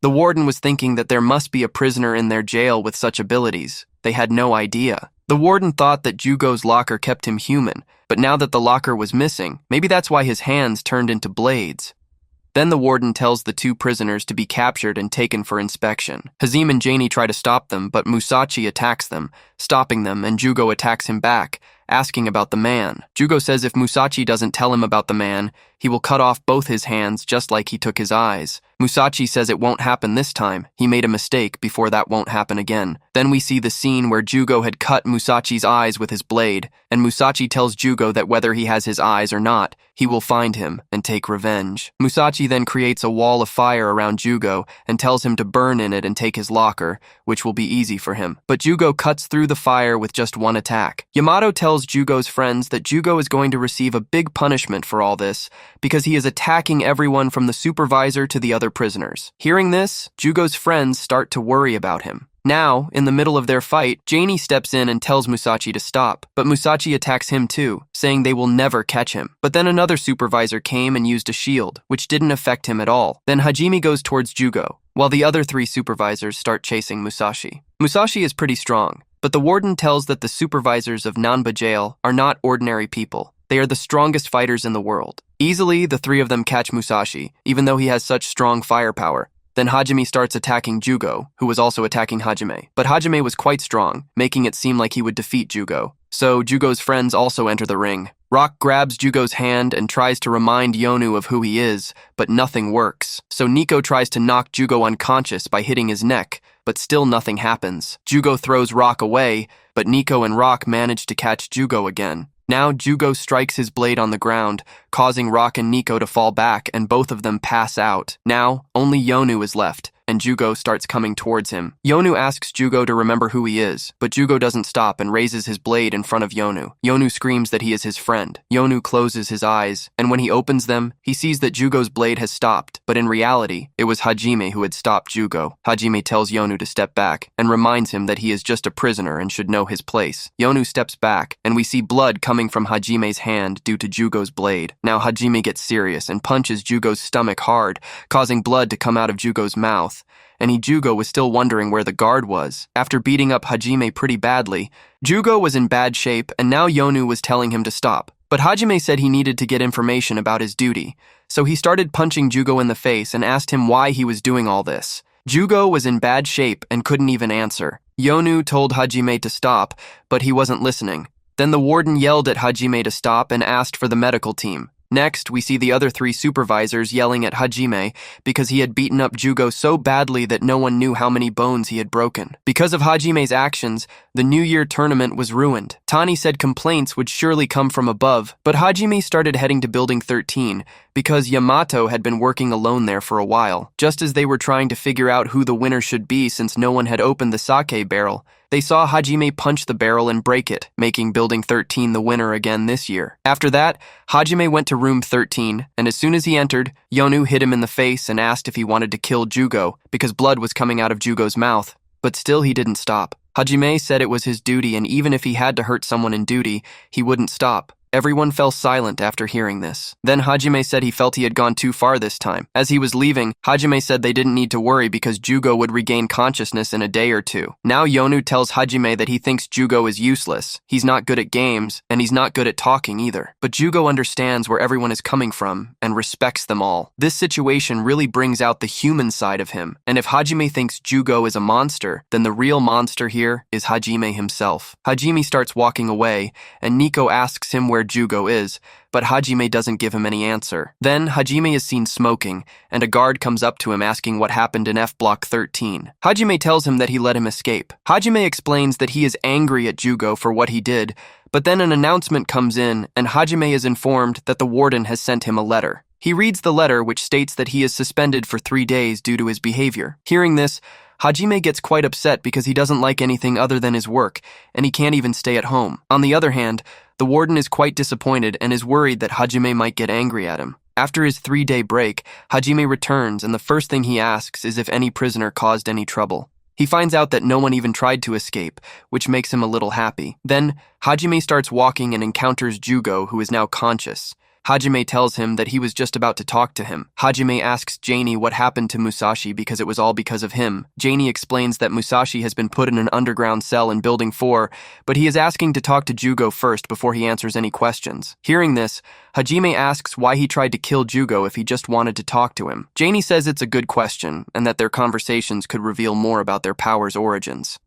The warden was thinking that there must be a prisoner in their jail with such abilities. They had no idea. The warden thought that Jugo's locker kept him human, but now that the locker was missing, maybe that's why his hands turned into blades. Then the warden tells the two prisoners to be captured and taken for inspection. Hazim and Janie try to stop them, but Musashi attacks them, stopping them, and Jugo attacks him back, asking about the man. Jugo says if Musashi doesn't tell him about the man, he will cut off both his hands just like he took his eyes. Musashi says it won't happen this time. He made a mistake before that won't happen again. Then we see the scene where Jugo had cut Musashi's eyes with his blade, and Musashi tells Jugo that whether he has his eyes or not, he will find him and take revenge. Musashi then creates a wall of fire around Jugo and tells him to burn in it and take his locker, which will be easy for him. But Jugo cuts through the fire with just one attack. Yamato tells Jugo's friends that Jugo is going to receive a big punishment for all this because he is attacking everyone from the supervisor to the other prisoners. Hearing this, Jugo's friends start to worry about him. Now, in the middle of their fight, Janie steps in and tells Musashi to stop, but Musashi attacks him too, saying they will never catch him. But then another supervisor came and used a shield, which didn't affect him at all. Then Hajime goes towards Jugo, while the other 3 supervisors start chasing Musashi. Musashi is pretty strong, but the warden tells that the supervisors of Namba jail are not ordinary people. They are the strongest fighters in the world. Easily, the 3 of them catch Musashi, even though he has such strong firepower. Then Hajime starts attacking Jugo, who was also attacking Hajime. But Hajime was quite strong, making it seem like he would defeat Jugo. So Jugo's friends also enter the ring. Rock grabs Jugo's hand and tries to remind Yonu of who he is, but nothing works. So Nico tries to knock Jugo unconscious by hitting his neck, but still nothing happens. Jugo throws Rock away, but Nico and Rock manage to catch Jugo again. Now Jugo strikes his blade on the ground, causing Rock and Nico to fall back, and both of them pass out. Now, only Yonu is left, and Jugo starts coming towards him. Yonu asks Jugo to remember who he is, but Jugo doesn't stop and raises his blade in front of Yonu. Yonu screams that he is his friend. Yonu closes his eyes, and when he opens them, he sees that Jugo's blade has stopped, but in reality, it was Hajime who had stopped Jugo. Hajime tells Yonu to step back, and reminds him that he is just a prisoner and should know his place. Yonu steps back, and we see blood coming from Hajime's hand due to Jugo's blade. Now Hajime gets serious and punches Jugo's stomach hard, causing blood to come out of Jugo's mouth. And Jugo was still wondering where the guard was. After beating up Hajime pretty badly, Jugo was in bad shape, and now Yonu was telling him to stop. But Hajime said he needed to get information about his duty, so he started punching Jugo in the face and asked him why he was doing all this. Jugo was in bad shape and couldn't even answer. Yonu told Hajime to stop, but he wasn't listening. Then the warden yelled at Hajime to stop and asked for the medical team. Next, we see the other 3 supervisors yelling at Hajime because he had beaten up Jugo so badly that no one knew how many bones he had broken. Because of Hajime's actions, the New Year tournament was ruined. Tani said complaints would surely come from above, but Hajime started heading to Building 13 because Yamato had been working alone there for a while. Just as they were trying to figure out who the winner should be since no one had opened the sake barrel, they saw Hajime punch the barrel and break it, making Building 13 the winner again this year. After that, Hajime went to Room 13, and as soon as he entered, Yonu hit him in the face and asked if he wanted to kill Jugo because blood was coming out of Jugo's mouth. But still he didn't stop. Hajime said it was his duty, and even if he had to hurt someone in duty, he wouldn't stop. Everyone fell silent after hearing this. Then Hajime said he felt he had gone too far this time. As he was leaving, Hajime said they didn't need to worry because Jugo would regain consciousness in a day or 2. Now Yonu tells Hajime that he thinks Jugo is useless. He's not good at games, and he's not good at talking either. But Jugo understands where everyone is coming from and respects them all. This situation really brings out the human side of him, and if Hajime thinks Jugo is a monster, then the real monster here is Hajime himself. Hajime starts walking away, and Nico asks him where Jugo is, but Hajime doesn't give him any answer. Then Hajime is seen smoking, and a guard comes up to him asking what happened in F Block 13. Hajime tells him that he let him escape. Hajime explains that he is angry at Jugo for what he did, but then an announcement comes in, and Hajime is informed that the warden has sent him a letter. He reads the letter, which states that he is suspended for 3 days due to his behavior. Hearing this, Hajime gets quite upset because he doesn't like anything other than his work, and he can't even stay at home. On the other hand, the warden is quite disappointed and is worried that Hajime might get angry at him. After his 3-day break, Hajime returns, and the first thing he asks is if any prisoner caused any trouble. He finds out that no one even tried to escape, which makes him a little happy. Then, Hajime starts walking and encounters Jugo, who is now conscious. Hajime tells him that he was just about to talk to him. Hajime asks Janie what happened to Musashi because it was all because of him. Janie explains that Musashi has been put in an underground cell in Building 4, but he is asking to talk to Jugo first before he answers any questions. Hearing this, Hajime asks why he tried to kill Jugo if he just wanted to talk to him. Janie says it's a good question and that their conversations could reveal more about their power's origins.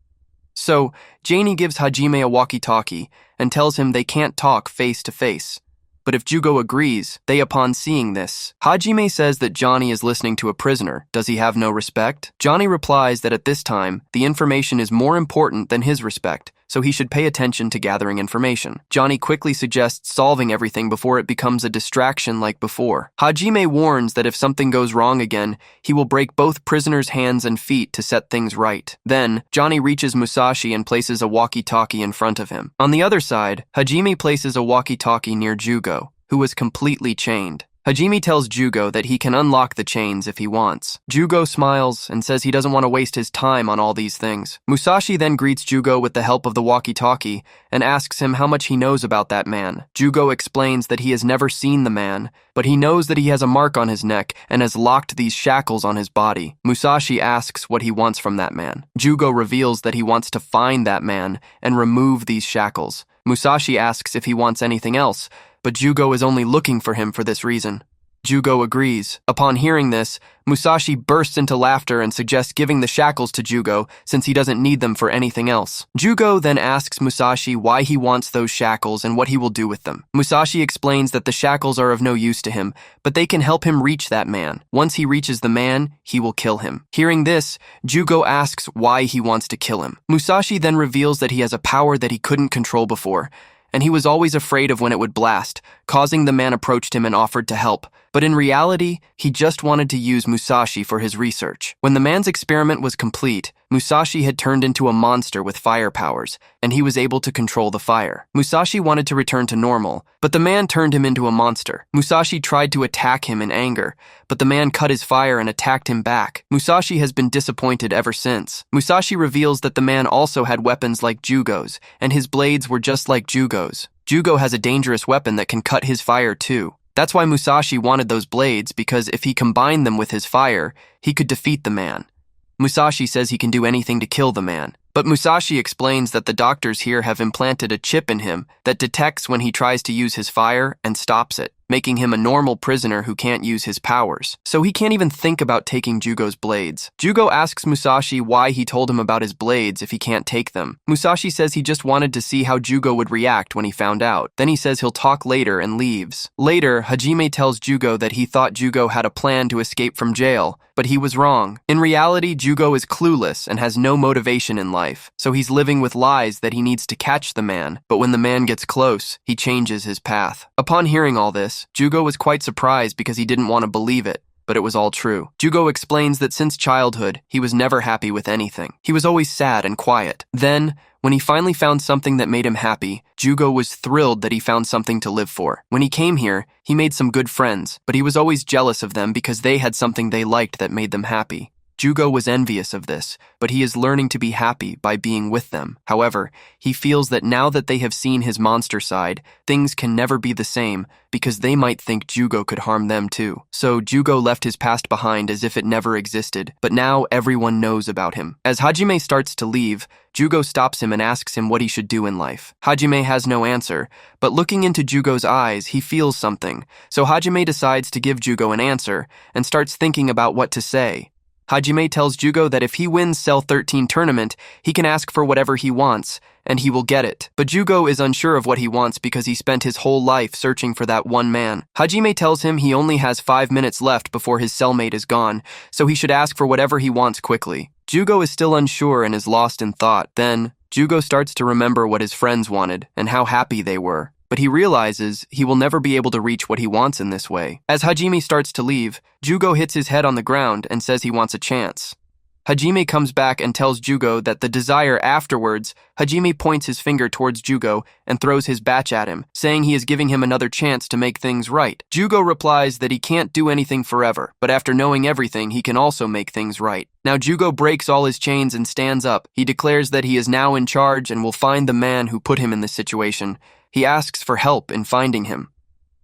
So, Janie gives Hajime a walkie-talkie and tells him they can't talk face to face. But if Jugo agrees, upon seeing this, Hajime says that Johnny is listening to a prisoner. Does he have no respect? Johnny replies that at this time, the information is more important than his respect, so he should pay attention to gathering information. Johnny quickly suggests solving everything before it becomes a distraction like before. Hajime warns that if something goes wrong again, he will break both prisoners' hands and feet to set things right. Then, Johnny reaches Musashi and places a walkie-talkie in front of him. On the other side, Hajime places a walkie-talkie near Jugo, who was completely chained. Hajime tells Jugo that he can unlock the chains if he wants. Jugo smiles and says he doesn't want to waste his time on all these things. Musashi then greets Jugo with the help of the walkie-talkie and asks him how much he knows about that man. Jugo explains that he has never seen the man, but he knows that he has a mark on his neck and has locked these shackles on his body. Musashi asks what he wants from that man. Jugo reveals that he wants to find that man and remove these shackles. Musashi asks if he wants anything else, but Jugo is only looking for him for this reason. Jugo agrees. Upon hearing this, Musashi bursts into laughter and suggests giving the shackles to Jugo since he doesn't need them for anything else. Jugo then asks Musashi why he wants those shackles and what he will do with them. Musashi explains that the shackles are of no use to him, but they can help him reach that man. Once he reaches the man, he will kill him. Hearing this, Jugo asks why he wants to kill him. Musashi then reveals that he has a power that he couldn't control before, and he was always afraid of when it would blast, causing the man approached him and offered to help. But in reality, he just wanted to use Musashi for his research. When the man's experiment was complete, Musashi had turned into a monster with fire powers, and he was able to control the fire. Musashi wanted to return to normal, but the man turned him into a monster. Musashi tried to attack him in anger, but the man cut his fire and attacked him back. Musashi has been disappointed ever since. Musashi reveals that the man also had weapons like Jugo's, and his blades were just like Jugo's. Jugo has a dangerous weapon that can cut his fire too. That's why Musashi wanted those blades, because if he combined them with his fire, he could defeat the man. Musashi says he can do anything to kill the man. But Musashi explains that the doctors here have implanted a chip in him that detects when he tries to use his fire and stops it, making him a normal prisoner who can't use his powers. So he can't even think about taking Jugo's blades. Jugo asks Musashi why he told him about his blades if he can't take them. Musashi says he just wanted to see how Jugo would react when he found out. Then he says he'll talk later and leaves. Later, Hajime tells Jugo that he thought Jugo had a plan to escape from jail, but he was wrong. In reality, Jugo is clueless and has no motivation in life, so he's living with lies that he needs to catch the man, but when the man gets close, he changes his path. Upon hearing all this, Jugo was quite surprised because he didn't want to believe it, but it was all true. Jugo explains that since childhood, he was never happy with anything. He was always sad and quiet. Then, when he finally found something that made him happy, Jugo was thrilled that he found something to live for. When he came here, he made some good friends, but he was always jealous of them because they had something they liked that made them happy. Jugo was envious of this, but he is learning to be happy by being with them. However, he feels that now that they have seen his monster side, things can never be the same because they might think Jugo could harm them too. So Jugo left his past behind as if it never existed, but now everyone knows about him. As Hajime starts to leave, Jugo stops him and asks him what he should do in life. Hajime has no answer, but looking into Jugo's eyes, he feels something. So Hajime decides to give Jugo an answer and starts thinking about what to say. Hajime tells Jugo that if he wins Cell 13 tournament, he can ask for whatever he wants, and he will get it. But Jugo is unsure of what he wants because he spent his whole life searching for that one man. Hajime tells him he only has 5 minutes left before his cellmate is gone, so he should ask for whatever he wants quickly. Jugo is still unsure and is lost in thought. Then, Jugo starts to remember what his friends wanted and how happy they were. But he realizes he will never be able to reach what he wants in this way. As Hajime starts to leave, Jugo hits his head on the ground and says he wants a chance. Hajime comes back and tells Jugo that the desire afterwards. Hajime points his finger towards Jugo and throws his batch at him, saying he is giving him another chance to make things right. Jugo replies that he can't do anything forever, but after knowing everything, he can also make things right. Now Jugo breaks all his chains and stands up. He declares that he is now in charge and will find the man who put him in this situation. He asks for help in finding him.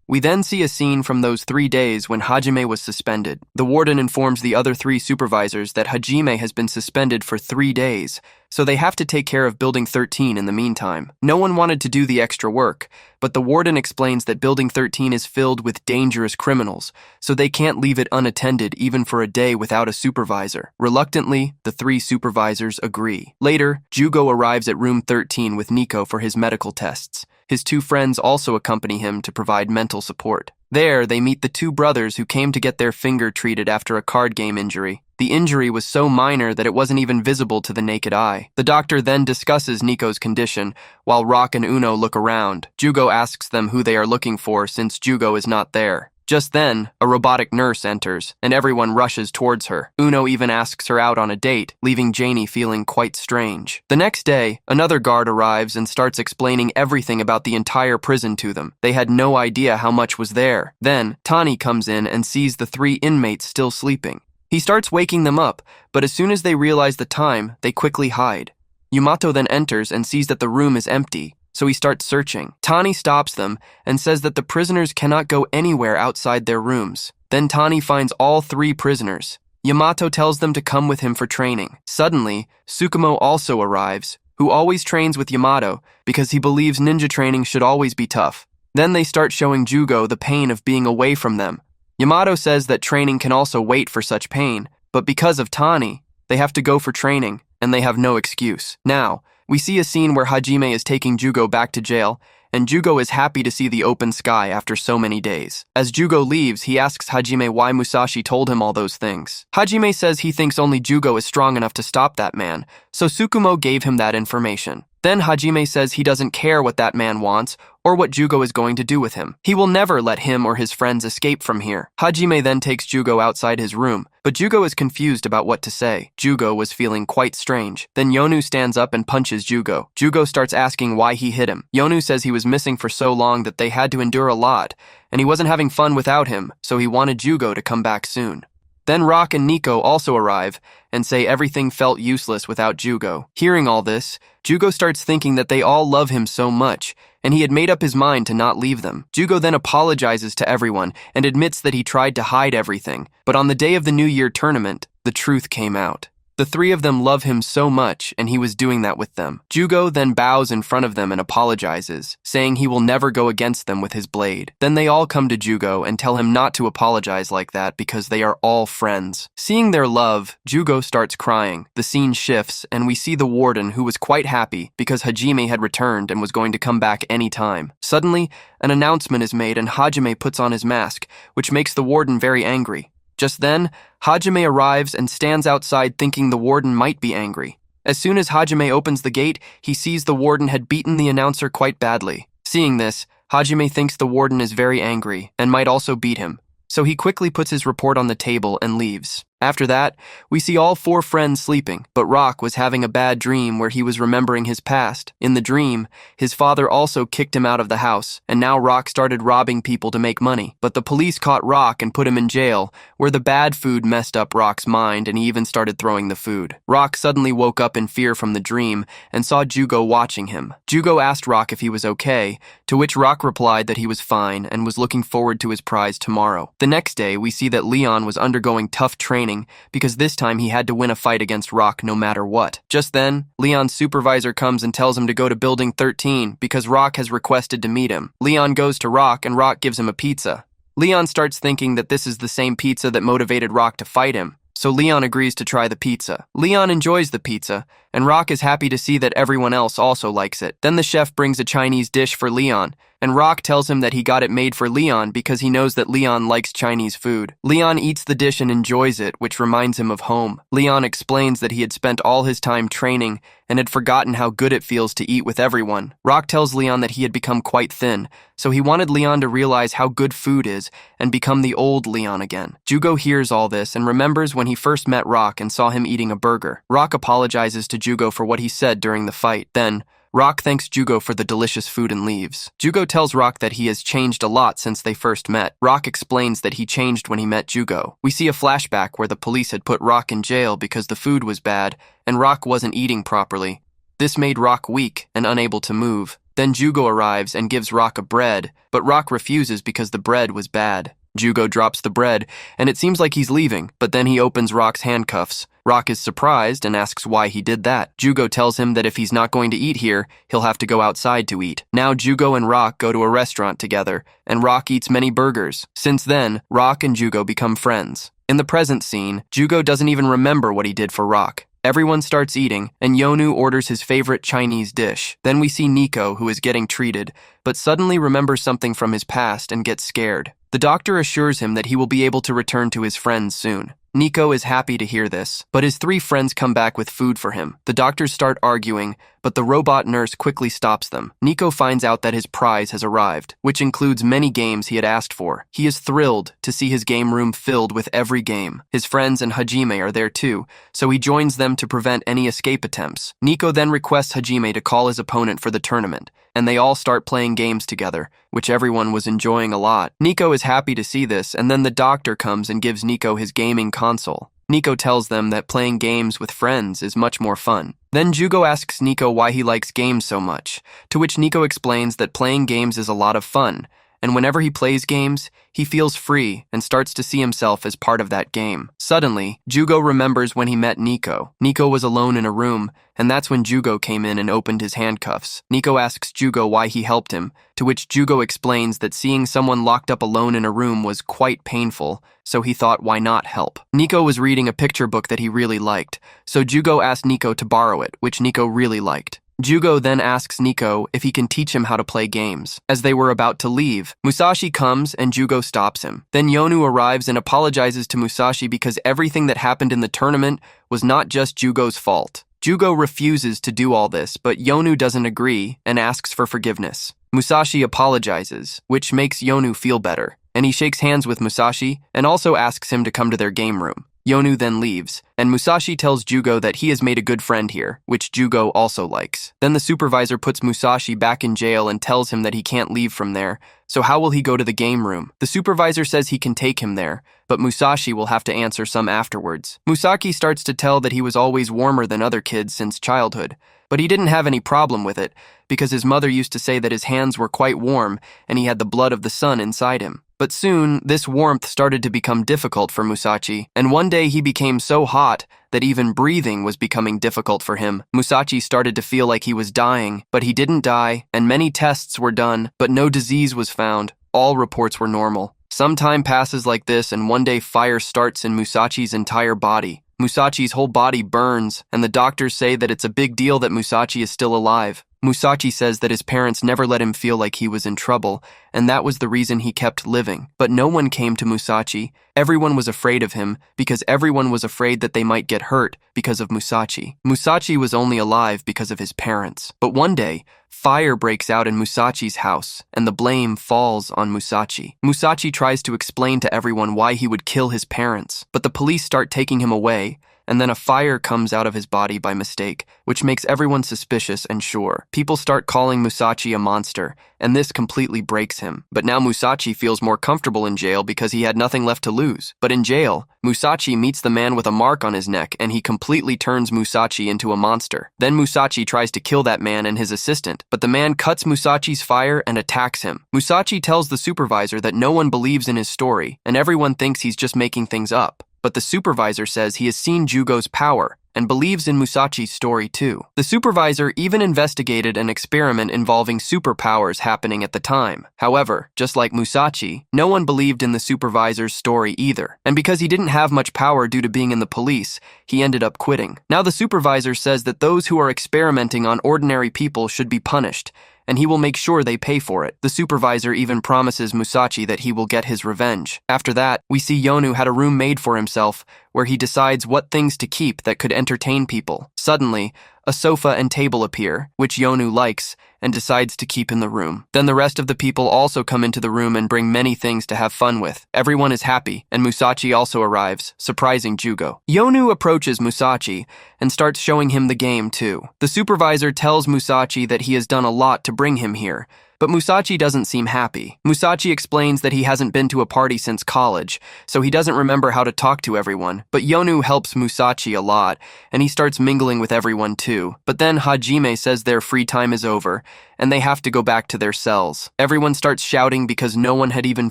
We then see a scene from those 3 days when Hajime was suspended. The warden informs the other 3 supervisors that Hajime has been suspended for 3 days, so they have to take care of Building 13 in the meantime. No one wanted to do the extra work, but the warden explains that Building 13 is filled with dangerous criminals, so they can't leave it unattended even for a day without a supervisor. Reluctantly, the 3 supervisors agree. Later, Jugo arrives at Room 13 with Nico for his medical tests. His 2 friends also accompany him to provide mental support. There, they meet the 2 brothers who came to get their finger treated after a card game injury. The injury was so minor that it wasn't even visible to the naked eye. The doctor then discusses Nico's condition, while Rock and Uno look around. Jugo asks them who they are looking for since Jugo is not there. Just then, a robotic nurse enters, and everyone rushes towards her. Uno even asks her out on a date, leaving Janie feeling quite strange. The next day, another guard arrives and starts explaining everything about the entire prison to them. They had no idea how much was there. Then, Tani comes in and sees the 3 inmates still sleeping. He starts waking them up, but as soon as they realize the time, they quickly hide. Yamato then enters and sees that the room is empty, so he starts searching. Tani stops them and says that the prisoners cannot go anywhere outside their rooms. Then Tani finds all 3 prisoners. Yamato tells them to come with him for training. Suddenly, Sukumo also arrives, who always trains with Yamato because he believes ninja training should always be tough. Then they start showing Jugo the pain of being away from them. Yamato says that training can also wait for such pain, but because of Tani, they have to go for training, and they have no excuse. Now, we see a scene where Hajime is taking Jugo back to jail, and Jugo is happy to see the open sky after so many days. As Jugo leaves, he asks Hajime why Musashi told him all those things. Hajime says he thinks only Jugo is strong enough to stop that man, so Sukumo gave him that information. Then Hajime says he doesn't care what that man wants or what Jugo is going to do with him. He will never let him or his friends escape from here. Hajime then takes Jugo outside his room, but Jugo is confused about what to say. Jugo was feeling quite strange. Then Yonu stands up and punches Jugo. Jugo starts asking why he hit him. Yonu says he was missing for so long that they had to endure a lot, and he wasn't having fun without him, so he wanted Jugo to come back soon. Then Rock and Nico also arrive and say everything felt useless without Jugo. Hearing all this, Jugo starts thinking that they all love him so much, and he had made up his mind to not leave them. Jugo then apologizes to everyone and admits that he tried to hide everything, but on the day of the New Year tournament, the truth came out. The 3 of them love him so much, and he was doing that with them. Jugo then bows in front of them and apologizes, saying he will never go against them with his blade. Then they all come to Jugo and tell him not to apologize like that because they are all friends. Seeing their love, Jugo starts crying. The scene shifts, and we see the warden, who was quite happy because Hajime had returned and was going to come back any time. Suddenly, an announcement is made and Hajime puts on his mask, which makes the warden very angry. Just then, Hajime arrives and stands outside thinking the warden might be angry. As soon as Hajime opens the gate, he sees the warden had beaten the announcer quite badly. Seeing this, Hajime thinks the warden is very angry and might also beat him, so he quickly puts his report on the table and leaves. After that, we see all 4 friends sleeping, but Rock was having a bad dream where he was remembering his past. In the dream, his father also kicked him out of the house, and now Rock started robbing people to make money. But the police caught Rock and put him in jail, where the bad food messed up Rock's mind and he even started throwing the food. Rock suddenly woke up in fear from the dream and saw Jugo watching him. Jugo asked Rock if he was okay, to which Rock replied that he was fine and was looking forward to his prize tomorrow. The next day, we see that Leon was undergoing tough training because this time he had to win a fight against Rock no matter what. Just then, Leon's supervisor comes and tells him to go to Building 13 because Rock has requested to meet him. Leon goes to Rock and Rock gives him a pizza. Leon starts thinking that this is the same pizza that motivated Rock to fight him, so Leon agrees to try the pizza. Leon enjoys the pizza, and Rock is happy to see that everyone else also likes it. Then the chef brings a Chinese dish for Leon, and Rock tells him that he got it made for Leon because he knows that Leon likes Chinese food. Leon eats the dish and enjoys it, which reminds him of home. Leon explains that he had spent all his time training and had forgotten how good it feels to eat with everyone. Rock tells Leon that he had become quite thin, so he wanted Leon to realize how good food is and become the old Leon again. Jugo hears all this and remembers when he first met Rock and saw him eating a burger. Rock apologizes to Jugo for what he said during the fight. Then, Rock thanks Jugo for the delicious food and leaves. Jugo tells Rock that he has changed a lot since they first met. Rock explains that he changed when he met Jugo. We see a flashback where the police had put Rock in jail because the food was bad and Rock wasn't eating properly. This made Rock weak and unable to move. Then Jugo arrives and gives Rock a bread, but Rock refuses because the bread was bad. Jugo drops the bread, and it seems like he's leaving, but then he opens Rock's handcuffs. Rock is surprised and asks why he did that. Jugo tells him that if he's not going to eat here, he'll have to go outside to eat. Now Jugo and Rock go to a restaurant together, and Rock eats many burgers. Since then, Rock and Jugo become friends. In the present scene, Jugo doesn't even remember what he did for Rock. Everyone starts eating, and Yonu orders his favorite Chinese dish. Then we see Nico, who is getting treated, but suddenly remembers something from his past and gets scared. The doctor assures him that he will be able to return to his friends soon. Nico is happy to hear this, but his 3 friends come back with food for him. The doctors start arguing, but but the robot nurse quickly stops them. Nico finds out that his prize has arrived, which includes many games he had asked for. He is thrilled to see his game room filled with every game. His friends and Hajime are there too, so he joins them to prevent any escape attempts. Nico then requests Hajime to call his opponent for the tournament, and they all start playing games together, which everyone was enjoying a lot. Nico is happy to see this, and then the doctor comes and gives Nico his gaming console. Nico tells them that playing games with friends is much more fun. Then Jugo asks Nico why he likes games so much, to which Nico explains that playing games is a lot of fun, and whenever he plays games, he feels free and starts to see himself as part of that game. Suddenly, Jugo remembers when he met Nico. Nico was alone in a room, and that's when Jugo came in and opened his handcuffs. Nico asks Jugo why he helped him, to which Jugo explains that seeing someone locked up alone in a room was quite painful, so he thought why not help. Nico was reading a picture book that he really liked, so Jugo asked Nico to borrow it, which Nico really liked. Jugo then asks Nico if he can teach him how to play games. As they were about to leave, Musashi comes and Jugo stops him. Then Yonu arrives and apologizes to Musashi because everything that happened in the tournament was not just Jugo's fault. Jugo refuses to do all this, but Yonu doesn't agree and asks for forgiveness. Musashi apologizes, which makes Yonu feel better, and he shakes hands with Musashi and also asks him to come to their game room. Yonu then leaves, and Musashi tells Jugo that he has made a good friend here, which Jugo also likes. Then the supervisor puts Musashi back in jail and tells him that he can't leave from there, so how will he go to the game room? The supervisor says he can take him there, but Musashi will have to answer some afterwards. Musashi starts to tell that he was always warmer than other kids since childhood, but he didn't have any problem with it, because his mother used to say that his hands were quite warm and he had the blood of the sun inside him. But soon, this warmth started to become difficult for Musashi, and one day he became so hot that even breathing was becoming difficult for him. Musashi started to feel like he was dying, but he didn't die, and many tests were done, but no disease was found. All reports were normal. Some time passes like this, and one day fire starts in Musashi's entire body. Musashi's whole body burns, and the doctors say that it's a big deal that Musashi is still alive. Musashi says that his parents never let him feel like he was in trouble, and that was the reason he kept living. But no one came to Musashi. Everyone was afraid of him, because everyone was afraid that they might get hurt because of Musashi. Musashi was only alive because of his parents. But one day, fire breaks out in Musashi's house, and the blame falls on Musashi. Musashi tries to explain to everyone why he would kill his parents, but the police start taking him away, and then a fire comes out of his body by mistake, which makes everyone suspicious and sure. People start calling Musashi a monster, and this completely breaks him. But now Musashi feels more comfortable in jail because he had nothing left to lose. But in jail, Musashi meets the man with a mark on his neck, and he completely turns Musashi into a monster. Then Musashi tries to kill that man and his assistant, but the man cuts Musashi's fire and attacks him. Musashi tells the supervisor that no one believes in his story, and everyone thinks he's just making things up. But the supervisor says he has seen Jugo's power and believes in Musashi's story too. The supervisor even investigated an experiment involving superpowers happening at the time. However, just like Musashi, no one believed in the supervisor's story either. And because he didn't have much power due to being in the police, he ended up quitting. Now the supervisor says that those who are experimenting on ordinary people should be punished, and he will make sure they pay for it. The supervisor even promises Musashi that he will get his revenge. After that, we see Yonu had a room made for himself, where he decides what things to keep that could entertain people. Suddenly, a sofa and table appear, which Yonu likes, and decides to keep in the room. Then the rest of the people also come into the room and bring many things to have fun with. Everyone is happy, and Musashi also arrives, surprising Jugo. Yonu approaches Musashi and starts showing him the game too. The supervisor tells Musashi that he has done a lot to bring him here, but Musashi doesn't seem happy. Musashi explains that he hasn't been to a party since college, so he doesn't remember how to talk to everyone. But Yonu helps Musashi a lot, and he starts mingling with everyone too. But then Hajime says their free time is over, and they have to go back to their cells. Everyone starts shouting because no one had even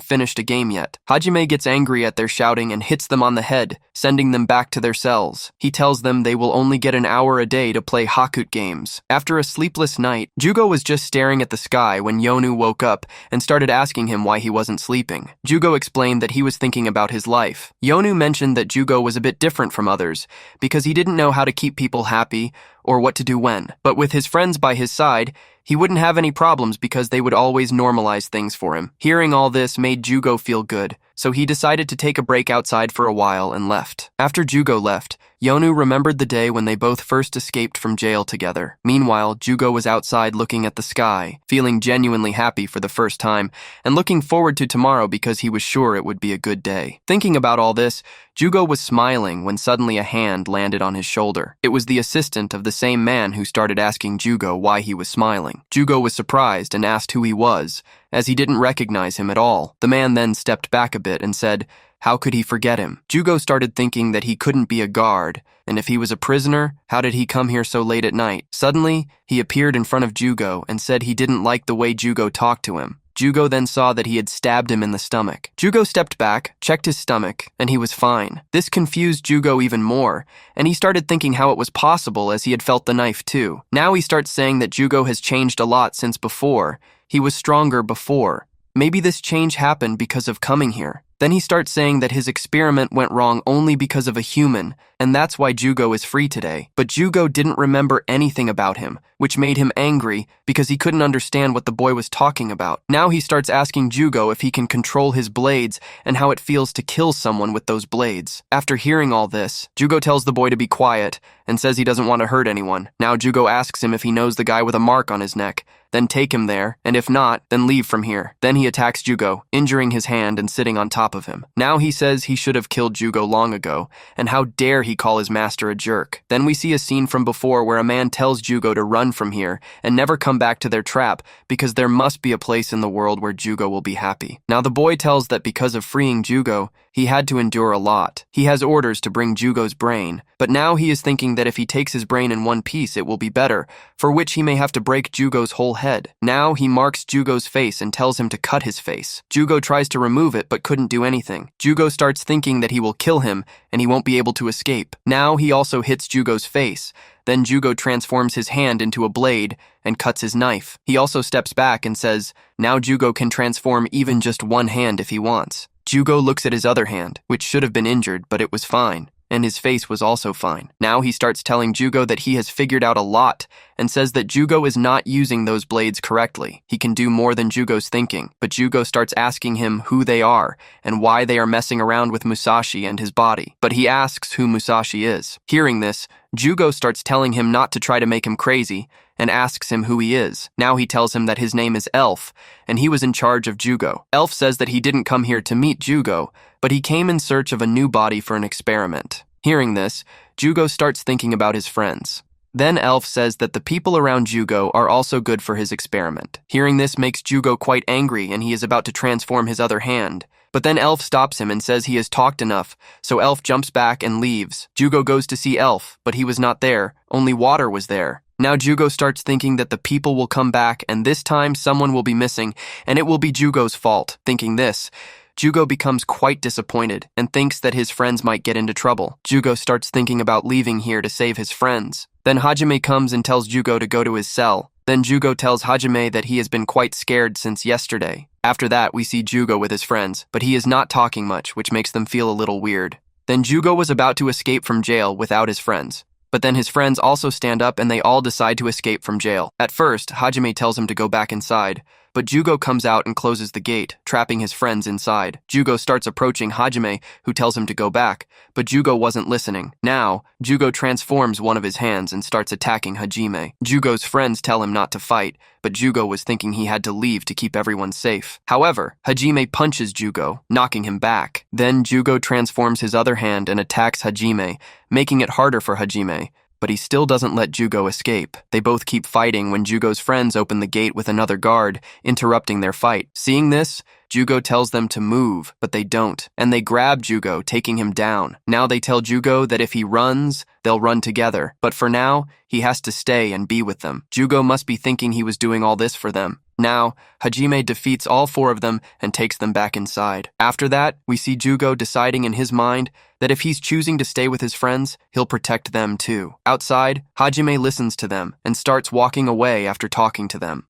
finished a game yet. Hajime gets angry at their shouting and hits them on the head, sending them back to their cells. He tells them they will only get an hour a day to play Hakut games. After a sleepless night, Jugo was just staring at the sky when Yonu woke up and started asking him why he wasn't sleeping. Jugo explained that he was thinking about his life. Yonu mentioned that Jugo was a bit different from others because he didn't know how to keep people happy or what to do when. But with his friends by his side, he wouldn't have any problems because they would always normalize things for him. Hearing all this made Jugo feel good, so he decided to take a break outside for a while and left. After Jugo left, Yonu remembered the day when they both first escaped from jail together. Meanwhile, Jugo was outside looking at the sky, feeling genuinely happy for the first time, and looking forward to tomorrow because he was sure it would be a good day. Thinking about all this, Jugo was smiling when suddenly a hand landed on his shoulder. It was the assistant of the same man who started asking Jugo why he was smiling. Jugo was surprised and asked who he was, as he didn't recognize him at all. The man then stepped back a bit and said, how could he forget him? Jugo started thinking that he couldn't be a guard, and if he was a prisoner, how did he come here so late at night? Suddenly, he appeared in front of Jugo and said he didn't like the way Jugo talked to him. Jugo then saw that he had stabbed him in the stomach. Jugo stepped back, checked his stomach, and he was fine. This confused Jugo even more, and he started thinking how it was possible as he had felt the knife too. Now he starts saying that Jugo has changed a lot since before. He was stronger before. Maybe this change happened because of coming here. Then he starts saying that his experiment went wrong only because of a human, and that's why Jugo is free today. But Jugo didn't remember anything about him, which made him angry because he couldn't understand what the boy was talking about. Now he starts asking Jugo if he can control his blades and how it feels to kill someone with those blades. After hearing all this, Jugo tells the boy to be quiet and says he doesn't want to hurt anyone. Now Jugo asks him if he knows the guy with a mark on his neck. Then take him there, and if not, then leave from here. Then he attacks Jugo, injuring his hand and sitting on top of him. Now he says he should have killed Jugo long ago, and how dare he call his master a jerk. Then we see a scene from before where a man tells Jugo to run from here and never come back to their trap because there must be a place in the world where Jugo will be happy. Now the boy tells that because of freeing Jugo, he had to endure a lot. He has orders to bring Jugo's brain, but now he is thinking that if he takes his brain in one piece, it will be better, for which he may have to break Jugo's whole head. Now he marks Jugo's face and tells him to cut his face. Jugo tries to remove it but couldn't do anything. Jugo starts thinking that he will kill him and he won't be able to escape. Now he also hits Jugo's face. Then Jugo transforms his hand into a blade and cuts his knife. He also steps back and says, now Jugo can transform even just one hand if he wants. Jugo looks at his other hand, which should have been injured, but it was fine, and his face was also fine. Now he starts telling Jugo that he has figured out a lot and says that Jugo is not using those blades correctly. He can do more than Jugo's thinking, but Jugo starts asking him who they are and why they are messing around with Musashi and his body. But he asks who Musashi is. Hearing this, Jugo starts telling him not to try to make him crazy and asks him who he is. Now he tells him that his name is Elf, and he was in charge of Jugo. Elf says that he didn't come here to meet Jugo, but he came in search of a new body for an experiment. Hearing this, Jugo starts thinking about his friends. Then Elf says that the people around Jugo are also good for his experiment. Hearing this makes Jugo quite angry and he is about to transform his other hand. But then Elf stops him and says he has talked enough, so Elf jumps back and leaves. Jugo goes to see Elf, but he was not there, only water was there. Now Jugo starts thinking that the people will come back and this time someone will be missing and it will be Jugo's fault. Thinking this, Jugo becomes quite disappointed and thinks that his friends might get into trouble. Jugo starts thinking about leaving here to save his friends. Then Hajime comes and tells Jugo to go to his cell. Then Jugo tells Hajime that he has been quite scared since yesterday. After that, we see Jugo with his friends, but he is not talking much, which makes them feel a little weird. Then Jugo was about to escape from jail without his friends. But then his friends also stand up and they all decide to escape from jail. At first, Hajime tells him to go back inside, but Jugo comes out and closes the gate, trapping his friends inside. Jugo starts approaching Hajime, who tells him to go back, but Jugo wasn't listening. Now, Jugo transforms one of his hands and starts attacking Hajime. Jugo's friends tell him not to fight, but Jugo was thinking he had to leave to keep everyone safe. However, Hajime punches Jugo, knocking him back. Then Jugo transforms his other hand and attacks Hajime, making it harder for Hajime, but he still doesn't let Jugo escape. They both keep fighting when Jugo's friends open the gate with another guard, interrupting their fight. Seeing this, Jugo tells them to move, but they don't, and they grab Jugo, taking him down. Now they tell Jugo that if he runs, they'll run together, but for now, he has to stay and be with them. Jugo must be thinking he was doing all this for them. Now, Hajime defeats all four of them and takes them back inside. After that, we see Jugo deciding in his mind that if he's choosing to stay with his friends, he'll protect them too. Outside, Hajime listens to them and starts walking away after talking to them.